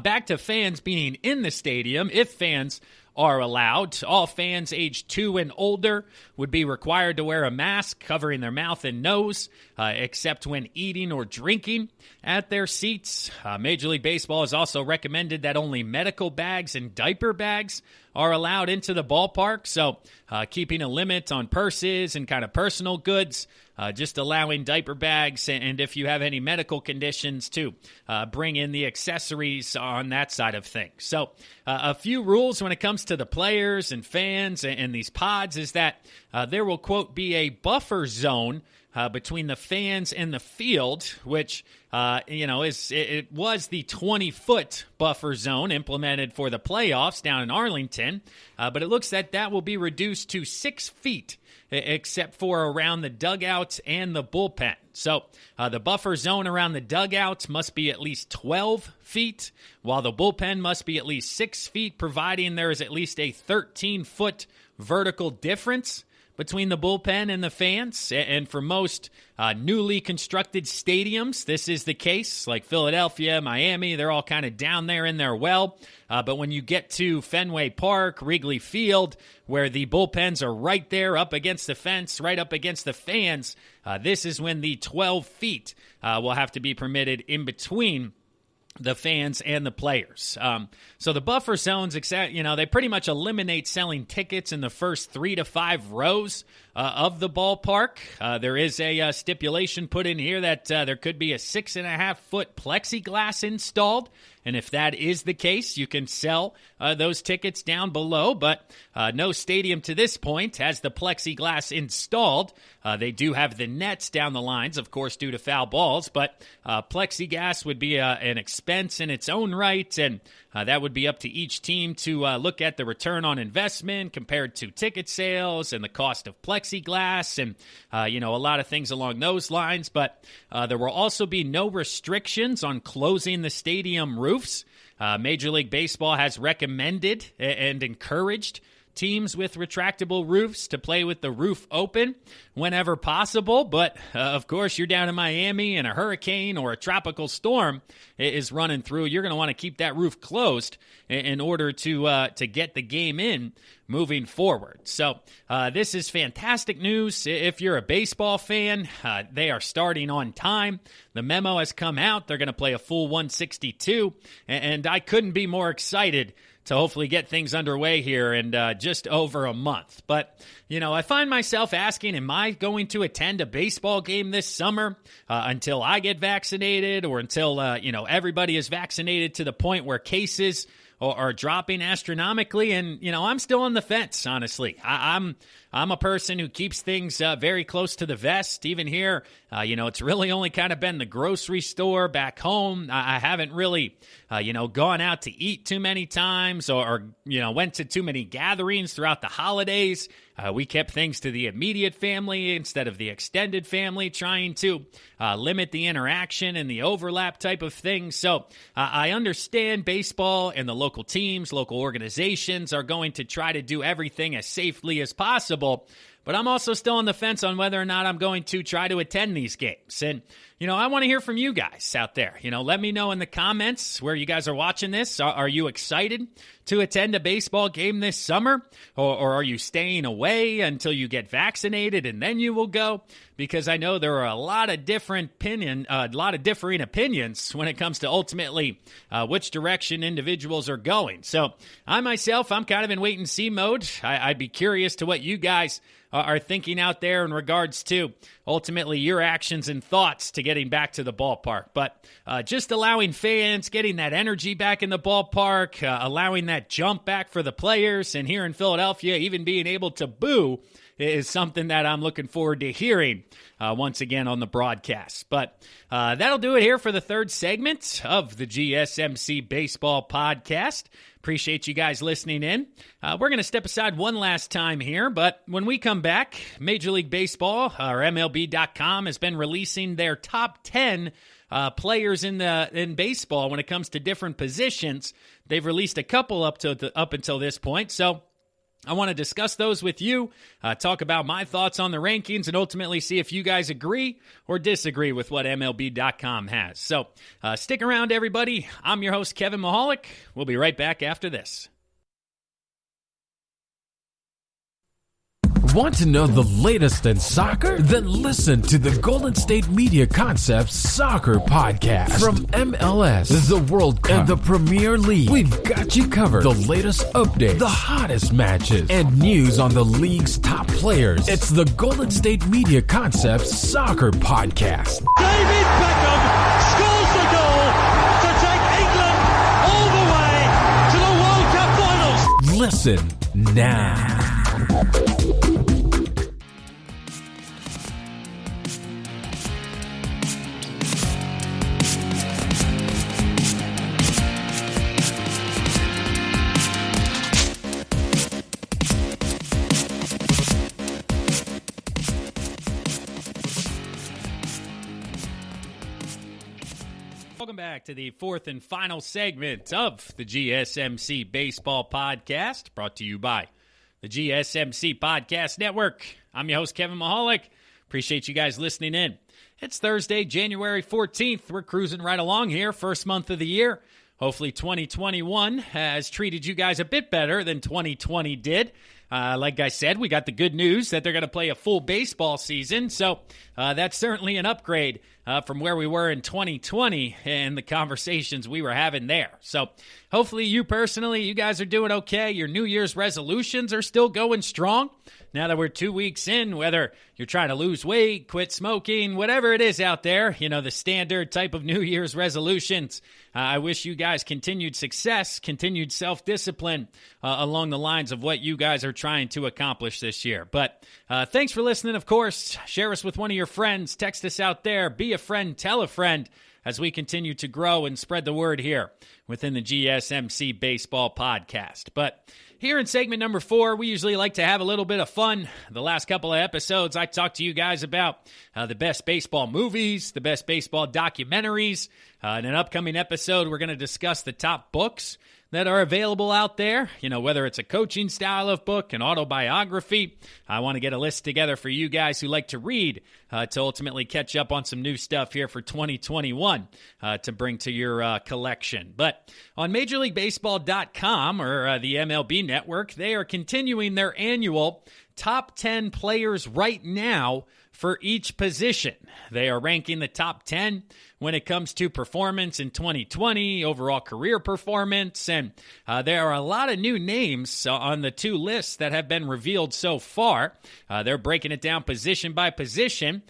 back to fans being in the stadium, if fans are allowed, all fans aged 2 and older would be required to wear a mask covering their mouth and nose, except when eating or drinking at their seats. Major League Baseball has also recommended that only medical bags and diaper bags are allowed into the ballpark, so keeping a limit on purses and kind of personal goods, just allowing diaper bags, and if you have any medical conditions, to bring in the accessories on that side of things. So a few rules when it comes to the players and fans and these pods is that there will, quote, be a buffer zone between the fans and the field, which, it was the 20-foot buffer zone implemented for the playoffs down in Arlington, but it looks that will be reduced to 6 feet, except for around the dugout and the bullpen. So the buffer zone around the dugout must be at least 12 feet, while the bullpen must be at least 6 feet, providing there is at least a 13-foot vertical difference between the bullpen and the fans. And for most newly constructed stadiums, this is the case. Like Philadelphia, Miami, they're all kind of down there in their well. But when you get to Fenway Park, Wrigley Field, where the bullpens are right there up against the fence, right up against the fans, this is when the 12 feet will have to be permitted in between the fans and the players. So the buffer zones, they pretty much eliminate selling tickets in the first 3 to 5 rows of the ballpark. There is a stipulation put in here that there could be a 6.5-foot plexiglass installed. And if that is the case, you can sell those tickets down below. But no stadium to this point has the plexiglass installed. They do have the nets down the lines, of course, due to foul balls. But plexiglass would be an expense in its own right. And that would be up to each team to look at the return on investment compared to ticket sales and the cost of plexiglass and, a lot of things along those lines. But there will also be no restrictions on closing the stadium roofs. Major League Baseball has recommended and encouraged teams with retractable roofs to play with the roof open whenever possible. But, of course, you're down in Miami and a hurricane or a tropical storm is running through. You're going to want to keep that roof closed in order to get the game in moving forward. So this is fantastic news. If you're a baseball fan, they are starting on time. The memo has come out. They're going to play a full 162, and I couldn't be more excited to hopefully get things underway here in just over a month. But, I find myself asking, am I going to attend a baseball game this summer until I get vaccinated, or until, everybody is vaccinated to the point where cases are dropping astronomically? And, I'm still on the fence, honestly. I'm a person who keeps things very close to the vest. Even here, it's really only kind of been the grocery store back home. I haven't really, gone out to eat too many times or went to too many gatherings throughout the holidays. We kept things to the immediate family instead of the extended family, trying to limit the interaction and the overlap type of thing. So I understand baseball and the local teams, local organizations are going to try to do everything as safely as possible. but I'm also still on the fence on whether or not I'm going to try to attend these games. And, I want to hear from you guys out there. Let me know in the comments where you guys are watching this. Are you excited to attend a baseball game this summer? Or are you staying away until you get vaccinated and then you will go? Because I know there are a lot of differing opinions when it comes to ultimately which direction individuals are going. So I'm kind of in wait-and-see mode. I'd be curious to what you guys are thinking out there in regards to ultimately your actions and thoughts to getting back to the ballpark. But just allowing fans, getting that energy back in the ballpark, allowing that jump back for the players, and here in Philadelphia, even being able to boo is something that I'm looking forward to hearing once again on the broadcast. But that'll do it here for the third segment of the GSMC Baseball Podcast. Appreciate you guys listening in. We're going to step aside one last time here, but when we come back, Major League Baseball, or MLB.com, has been releasing their top 10 players in baseball when it comes to different positions. They've released a couple up until this point, so I want to discuss those with you, talk about my thoughts on the rankings, and ultimately see if you guys agree or disagree with what MLB.com has. So stick around, everybody. I'm your host, Kevin Mahalik. We'll be right back after this. Want to know the latest in soccer? Then listen to the Golden State Media Concepts Soccer Podcast. From MLS, the World Cup, and the Premier League, we've got you covered. The latest updates, the hottest matches, and news on the league's top players. It's the Golden State Media Concepts Soccer Podcast. David Beckham scores the goal to take England all the way to the World Cup finals. Listen now. Welcome back to the fourth and final segment of the GSMC Baseball Podcast, brought to you by the GSMC Podcast Network. I'm your host, Kevin Mahalik. Appreciate you guys listening in. It's Thursday, January 14th. We're cruising right along here, first month of the year. Hopefully 2021 has treated you guys a bit better than 2020 did. Like I said, we got the good news that they're going to play a full baseball season, so that's certainly an upgrade from where we were in 2020 and the conversations we were having there. So hopefully you personally, you guys are doing okay. Your New Year's resolutions are still going strong. Now that we're 2 weeks in, whether you're trying to lose weight, quit smoking, whatever it is out there, the standard type of New Year's resolutions, I wish you guys continued success, continued self-discipline along the lines of what you guys are trying to accomplish this year. But thanks for listening, of course. Share us with one of your friends. Text us out there. Be a friend. Tell a friend as we continue to grow and spread the word here within the GSMC Baseball Podcast. But here in segment number 4, we usually like to have a little bit of fun. The last couple of episodes, I talked to you guys about the best baseball movies, the best baseball documentaries. In an upcoming episode, we're going to discuss the top books that are available out there, whether it's a coaching style of book, an autobiography. I want to get a list together for you guys who like to read to ultimately catch up on some new stuff here for 2021 to bring to your collection. But on MajorLeagueBaseball.com, or the MLB Network, they are continuing their annual top 10 players right now for each position. They are ranking the top 10 when it comes to performance in 2020, overall career performance, and there are a lot of new names on the two lists that have been revealed so far. They're breaking it down position by position,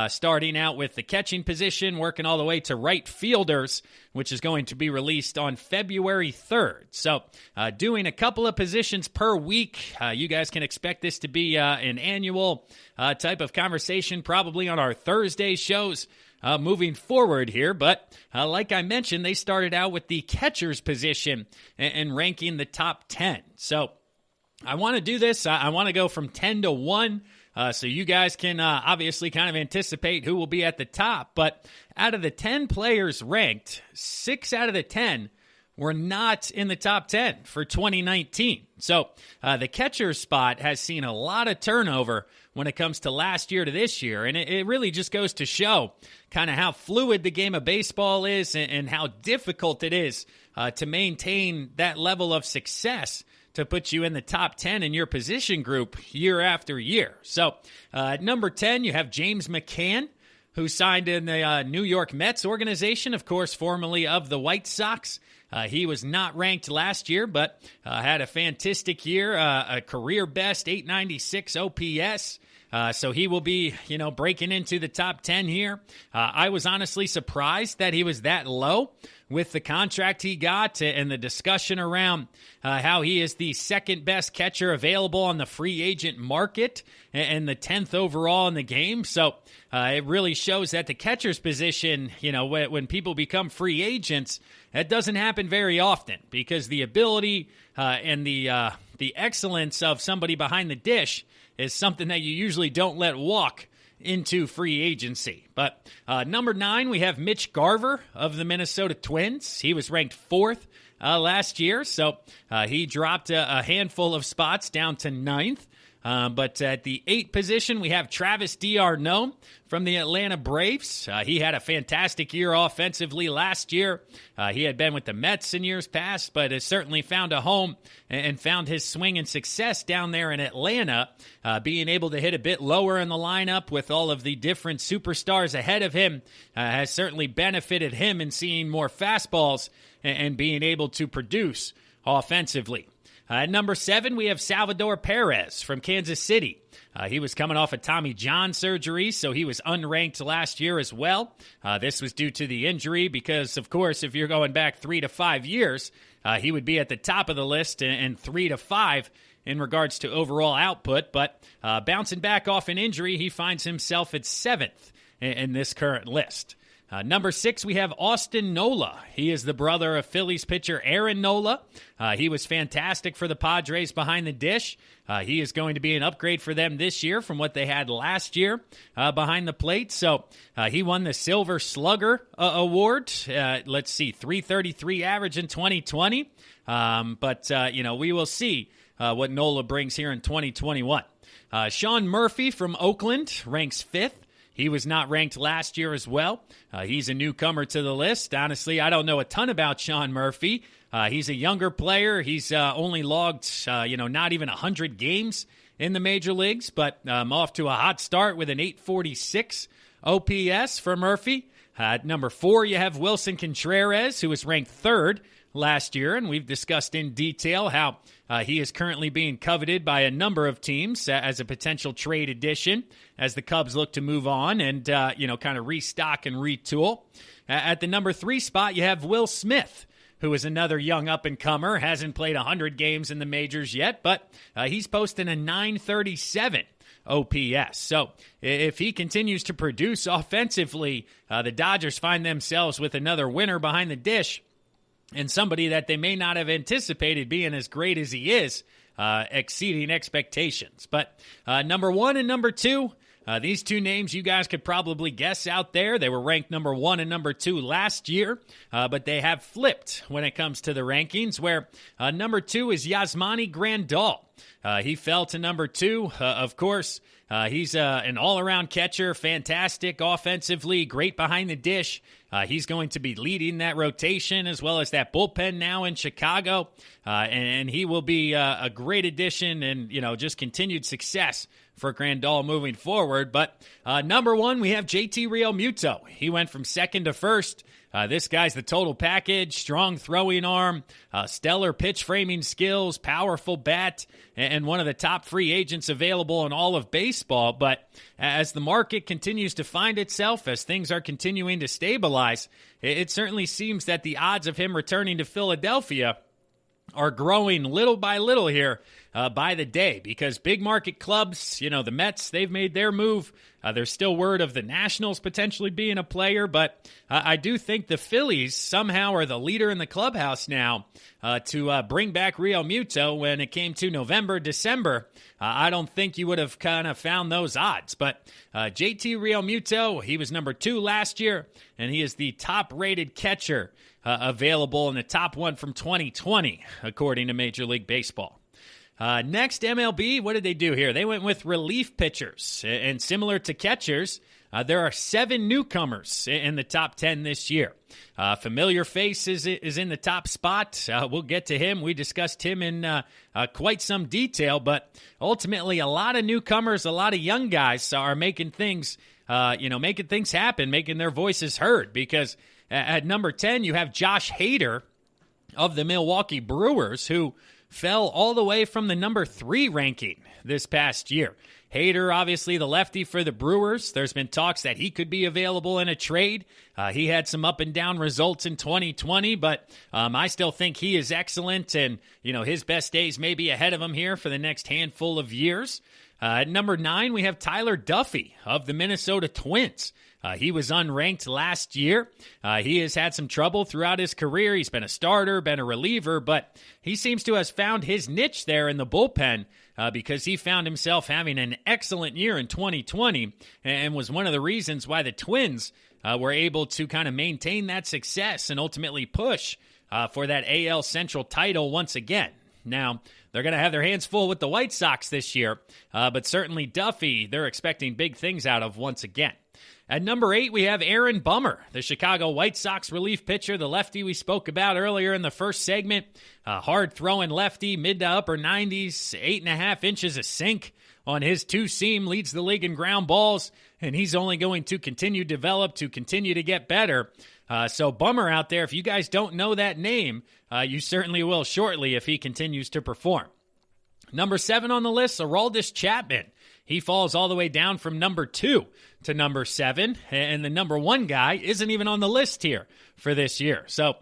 starting out with the catching position, working all the way to right fielders, which is going to be released on February 3rd. So doing a couple of positions per week. You guys can expect this to be an annual type of conversation, probably on our Thursday shows moving forward here. But like I mentioned, they started out with the catcher's position and ranking the top 10. So I want to do this. I want to go from 10 to 1. So you guys can obviously kind of anticipate who will be at the top. But out of the 10 players ranked, 6 out of the 10 were not in the top 10 for 2019. So the catcher spot has seen a lot of turnover when it comes to last year to this year. And it really just goes to show kind of how fluid the game of baseball is and how difficult it is to maintain that level of success to put you in the top 10 in your position group year after year. So at number 10, you have James McCann, who signed in the New York Mets organization, of course, formerly of the White Sox. He was not ranked last year, but had a fantastic year, a career best 896 OPS. So he will be, breaking into the top 10 here. I was honestly surprised that he was that low with the contract he got and the discussion around how he is the second best catcher available on the free agent market and the 10th overall in the game. So it really shows that the catcher's position, when people become free agents, that doesn't happen very often because the ability and the excellence of somebody behind the dish is something that you usually don't let walk into free agency. But number 9, we have Mitch Garver of the Minnesota Twins. He was ranked 4th last year, so he dropped a handful of spots down to 9th. But at the 8th position, we have Travis d'Arnaud from the Atlanta Braves. He had a fantastic year offensively last year. He had been with the Mets in years past, but has certainly found a home and found his swing and success down there in Atlanta, being able to hit a bit lower in the lineup with all of the different superstars ahead of him has certainly benefited him in seeing more fastballs and being able to produce offensively. At number 7, we have Salvador Perez from Kansas City. He was coming off a Tommy John surgery, so he was unranked last year as well. This was due to the injury because, of course, if you're going back 3 to 5 years, he would be at the top of the list and 3 to 5 in regards to overall output. But bouncing back off an injury, he finds himself at 7th in this current list. Number 6, we have Austin Nola. He is the brother of Phillies pitcher Aaron Nola. He was fantastic for the Padres behind the dish. He is going to be an upgrade for them this year from what they had last year behind the plate. So he won the Silver Slugger Award. Let's see, 333 average in 2020. But we will see what Nola brings here in 2021. Sean Murphy from Oakland ranks 5th. He was not ranked last year as well. He's a newcomer to the list. Honestly, I don't know a ton about Sean Murphy. He's a younger player. He's only logged, not even 100 games in the major leagues, but off to a hot start with an 846 OPS for Murphy. At number 4, you have Wilson Contreras, who was ranked 3rd last year, and we've discussed in detail how he is currently being coveted by a number of teams as a potential trade addition as the Cubs look to move on and, kind of restock and retool. At the number 3 spot, you have Will Smith, who is another young up-and-comer, hasn't played 100 games in the majors yet, but he's posting a 937 OPS. So if he continues to produce offensively, the Dodgers find themselves with another winner behind the dish and somebody that they may not have anticipated being as great as he is, exceeding expectations. But number 1 and number 2, these two names you guys could probably guess out there. They were ranked number 1 and number 2 last year, but they have flipped when it comes to the rankings, where number 2 is Yasmani Grandal. He fell to number 2. Of course, he's an all-around catcher, fantastic offensively, great behind the dish. He's going to be leading that rotation as well as that bullpen now in Chicago, and he will be a great addition and, just continued success for Grandal moving forward. But number 1, we have JT Realmuto. He went from 2nd to 1st. This guy's the total package, strong throwing arm, stellar pitch framing skills, powerful bat, and one of the top free agents available in all of baseball. But as the market continues to find itself, as things are continuing to stabilize, it certainly seems that the odds of him returning to Philadelphia are growing little by little here by the day, because big market clubs, the Mets, they've made their move. There's still word of the Nationals potentially being a player, but I do think the Phillies somehow are the leader in the clubhouse now to bring back Realmuto when it came to November, December. I don't think you would have kind of found those odds, but JT Realmuto, he was number 2 last year, and he is the top-rated catcher available in the top 1 from 2020, according to Major League Baseball. Next, MLB, what did they do here? They went with relief pitchers. And similar to catchers, there are 7 newcomers in the top 10 this year. Familiar face is in the top spot. We'll get to him. We discussed him in quite some detail, but ultimately a lot of newcomers, a lot of young guys are making things, making things happen, making their voices heard. Because at number 10, you have Josh Hader of the Milwaukee Brewers, who fell all the way from the number 3 ranking this past year. Hader, obviously the lefty for the Brewers. There's been talks that he could be available in a trade. He had some up and down results in 2020, but I still think he is excellent, and his best days may be ahead of him here for the next handful of years. At number 9, we have Tyler Duffey of the Minnesota Twins. He was unranked last year. He has had some trouble throughout his career. He's been a starter, been a reliever, but he seems to have found his niche there in the bullpen because he found himself having an excellent year in 2020 and was one of the reasons why the Twins were able to kind of maintain that success and ultimately push for that AL Central title once again. Now, they're going to have their hands full with the White Sox this year, but certainly Duffey, they're expecting big things out of once again. At number 8, we have Aaron Bummer, the Chicago White Sox relief pitcher, the lefty we spoke about earlier in the first segment. Hard-throwing lefty, mid to upper 90s, 8.5 inches of sink on his 2-seam, leads the league in ground balls, and he's only going to continue to develop, to continue to get better. So Bummer out there, if you guys don't know that name, you certainly will shortly if he continues to perform. Number 7 on the list, Aroldis Chapman. He falls all the way down from number 2 to number 7, and the number 1 guy isn't even on the list here for this year. So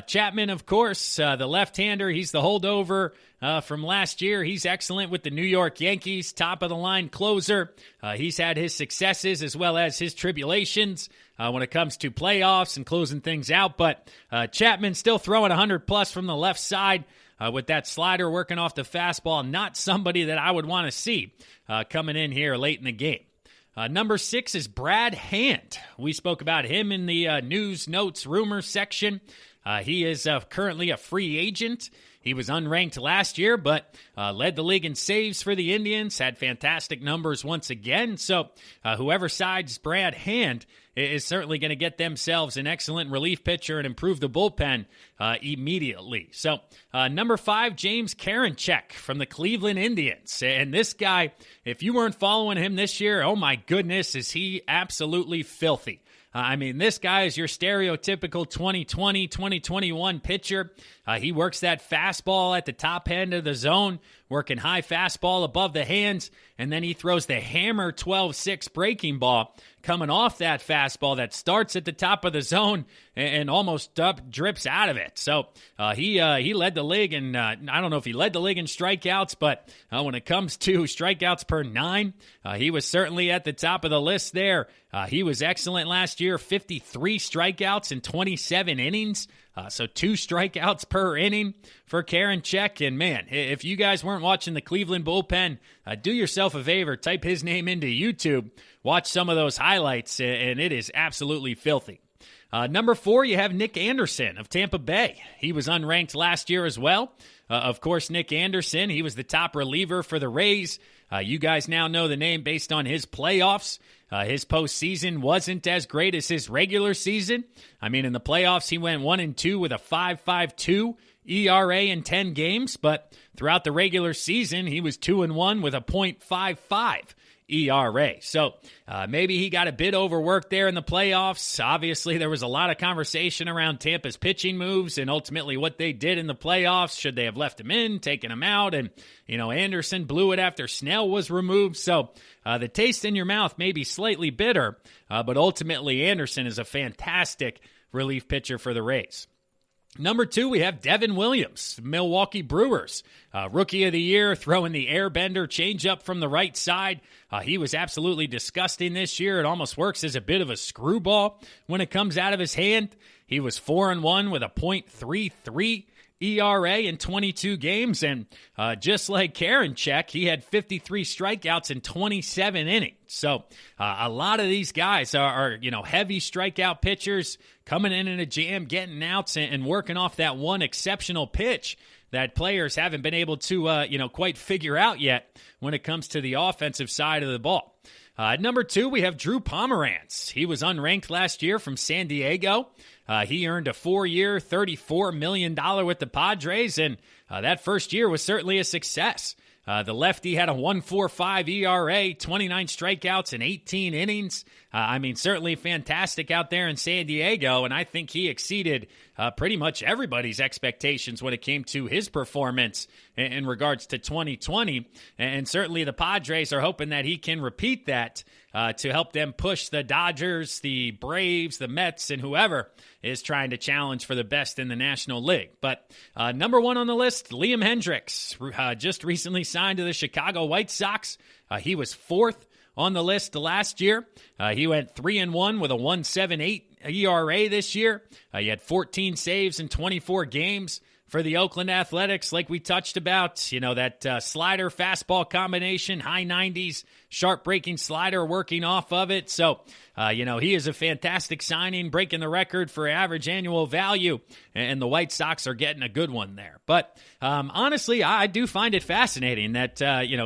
Chapman, of course, the left-hander, he's the holdover from last year. He's excellent with the New York Yankees, top-of-the-line closer. He's had his successes as well as his tribulations when it comes to playoffs and closing things out, but Chapman still throwing 100-plus from the left side. With that slider working off the fastball, not somebody that I would want to see coming in here late in the game. Number 6 is Brad Hand. We spoke about him in the news, notes, rumors section. He is currently a free agent. He was unranked last year, but led the league in saves for the Indians, had fantastic numbers once again. So whoever sides Brad Hand is certainly going to get themselves an excellent relief pitcher and improve the bullpen immediately. So number 5, James Karinchak from the Cleveland Indians. And this guy, if you weren't following him this year, oh my goodness, is he absolutely filthy. This guy is your stereotypical 2020, 2021 pitcher. He works that fastball at the top end of the zone, working high fastball above the hands, and then he throws the hammer 12-6 breaking ball coming off that fastball that starts at the top of the zone and almost drips out of it. So he led the league, and I don't know if he led the league in strikeouts, but when it comes to strikeouts per 9, he was certainly at the top of the list there. He was excellent last year, 53 strikeouts in 27 innings. So 2 strikeouts per inning for Karinchak. And man, if you guys weren't watching the Cleveland bullpen, do yourself a favor, type his name into YouTube, watch some of those highlights, and it is absolutely filthy. Number 4, you have Nick Anderson of Tampa Bay. He was unranked last year as well. Of course, Nick Anderson, he was the top reliever for the Rays. You guys now know the name based on his playoffs. His postseason wasn't as great as his regular season. In the playoffs, he went 1-2 with a 5.52 ERA in 10 games, but throughout the regular season, he was 2-1 with a .55 ERA. So maybe he got a bit overworked there in the playoffs. Obviously, there was a lot of conversation around Tampa's pitching moves and ultimately what they did in the playoffs. Should they have left him in, taken him out? And, Anderson blew it after Snell was removed. So the taste in your mouth may be slightly bitter, but ultimately Anderson is a fantastic relief pitcher for the Rays. Number 2, we have Devin Williams, Milwaukee Brewers. Rookie of the year, throwing the airbender changeup from the right side. He was absolutely disgusting this year. It almost works as a bit of a screwball when it comes out of his hand. He was 4-1 with a .33 ERA in 22 games, and just like Karinchak, he had 53 strikeouts in 27 innings. So a lot of these guys are heavy strikeout pitchers coming in a jam, getting outs, and working off that one exceptional pitch that players haven't been able to quite figure out yet when it comes to the offensive side of the ball. At number 2, we have Drew Pomeranz. He was unranked last year from San Diego. He earned a 4-year, $34 million with the Padres, and that first year was certainly a success. The lefty had a 1.45 ERA, 29 strikeouts in 18 innings. Certainly fantastic out there in San Diego, and I think he exceeded pretty much everybody's expectations when it came to his performance in regards to 2020. And certainly the Padres are hoping that he can repeat that to help them push the Dodgers, the Braves, the Mets, and whoever is trying to challenge for the best in the National League. But number 1 on the list, Liam Hendricks, just recently signed to the Chicago White Sox. He was 4th on the list last year. He went 3-1 with a 1.78 ERA this year. He had 14 saves in 24 games for the Oakland Athletics, like we touched about. That slider fastball combination, high 90s, sharp breaking slider working off of it. So, he is a fantastic signing, breaking the record for average annual value, and the White Sox are getting a good one there. But honestly, I do find it fascinating that,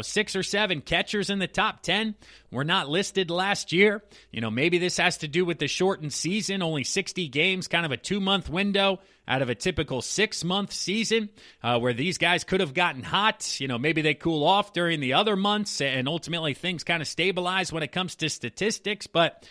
6 or 7 catchers in the top 10 were not listed last year. Maybe this has to do with the shortened season, only 60 games, kind of a 2-month window out of a typical 6-month season where these guys could have gotten hot. Maybe they cool off during the other months and ultimately things kind of stabilize when it comes to statistics. But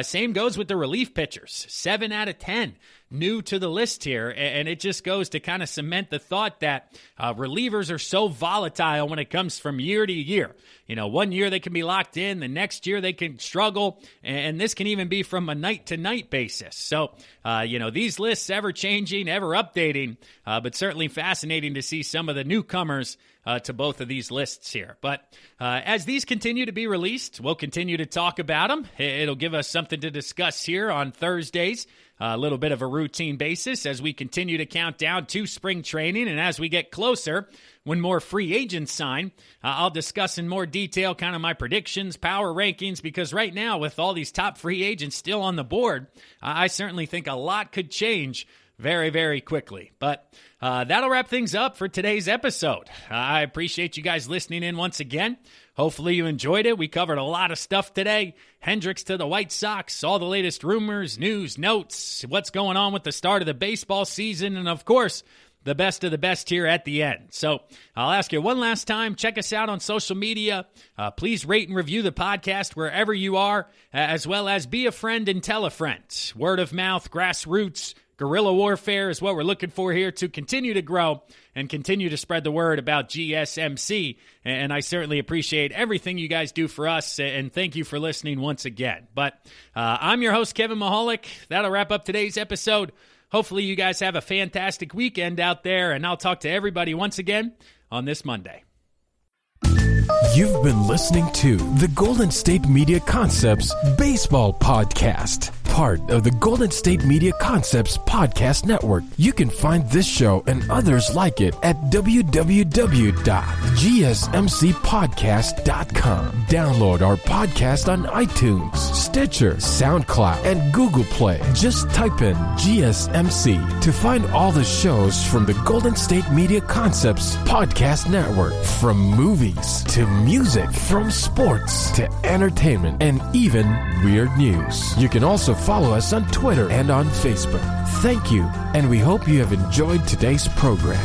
same goes with the relief pitchers. 7 out of 10 new to the list here, and it just goes to kind of cement the thought that relievers are so volatile when it comes from year to year. One year they can be locked in, the next year they can struggle, and this can even be from a night-to-night basis. So, these lists ever-changing, ever-updating, but certainly fascinating to see some of the newcomers to both of these lists here. But as these continue to be released, we'll continue to talk about them. It'll give us something to discuss here on Thursdays, a little bit of a routine basis as we continue to count down to spring training. And as we get closer, when more free agents sign, I'll discuss in more detail kind of my predictions, power rankings, because right now with all these top free agents still on the board, I certainly think a lot could change very, very quickly. But that'll wrap things up for today's episode. I appreciate you guys listening in once again. Hopefully you enjoyed it. We covered a lot of stuff today. Hendricks to the White Sox, all the latest rumors, news, notes, what's going on with the start of the baseball season, and of course, the best of the best here at the end. So I'll ask you one last time, check us out on social media. Please rate and review the podcast wherever you are, as well as be a friend and tell a friend. Word of mouth, grassroots, guerrilla warfare is what we're looking for here to continue to grow and continue to spread the word about GSMC. And I certainly appreciate everything you guys do for us, and thank you for listening once again. But I'm your host, Kevin Mahalik. That'll wrap up today's episode. Hopefully you guys have a fantastic weekend out there, and I'll talk to everybody once again on this Monday. You've been listening to the Golden State Media Concepts Baseball Podcast, part of the Golden State Media Concepts Podcast Network. You can find this show and others like it at www.gsmcpodcast.com. Download our podcast on iTunes, Stitcher, SoundCloud, and Google Play. Just type in GSMC to find all the shows from the Golden State Media Concepts Podcast Network, from movies to music, from sports to entertainment, and even weird news. You can also follow us on Twitter and on Facebook. Thank you, and we hope you have enjoyed today's program.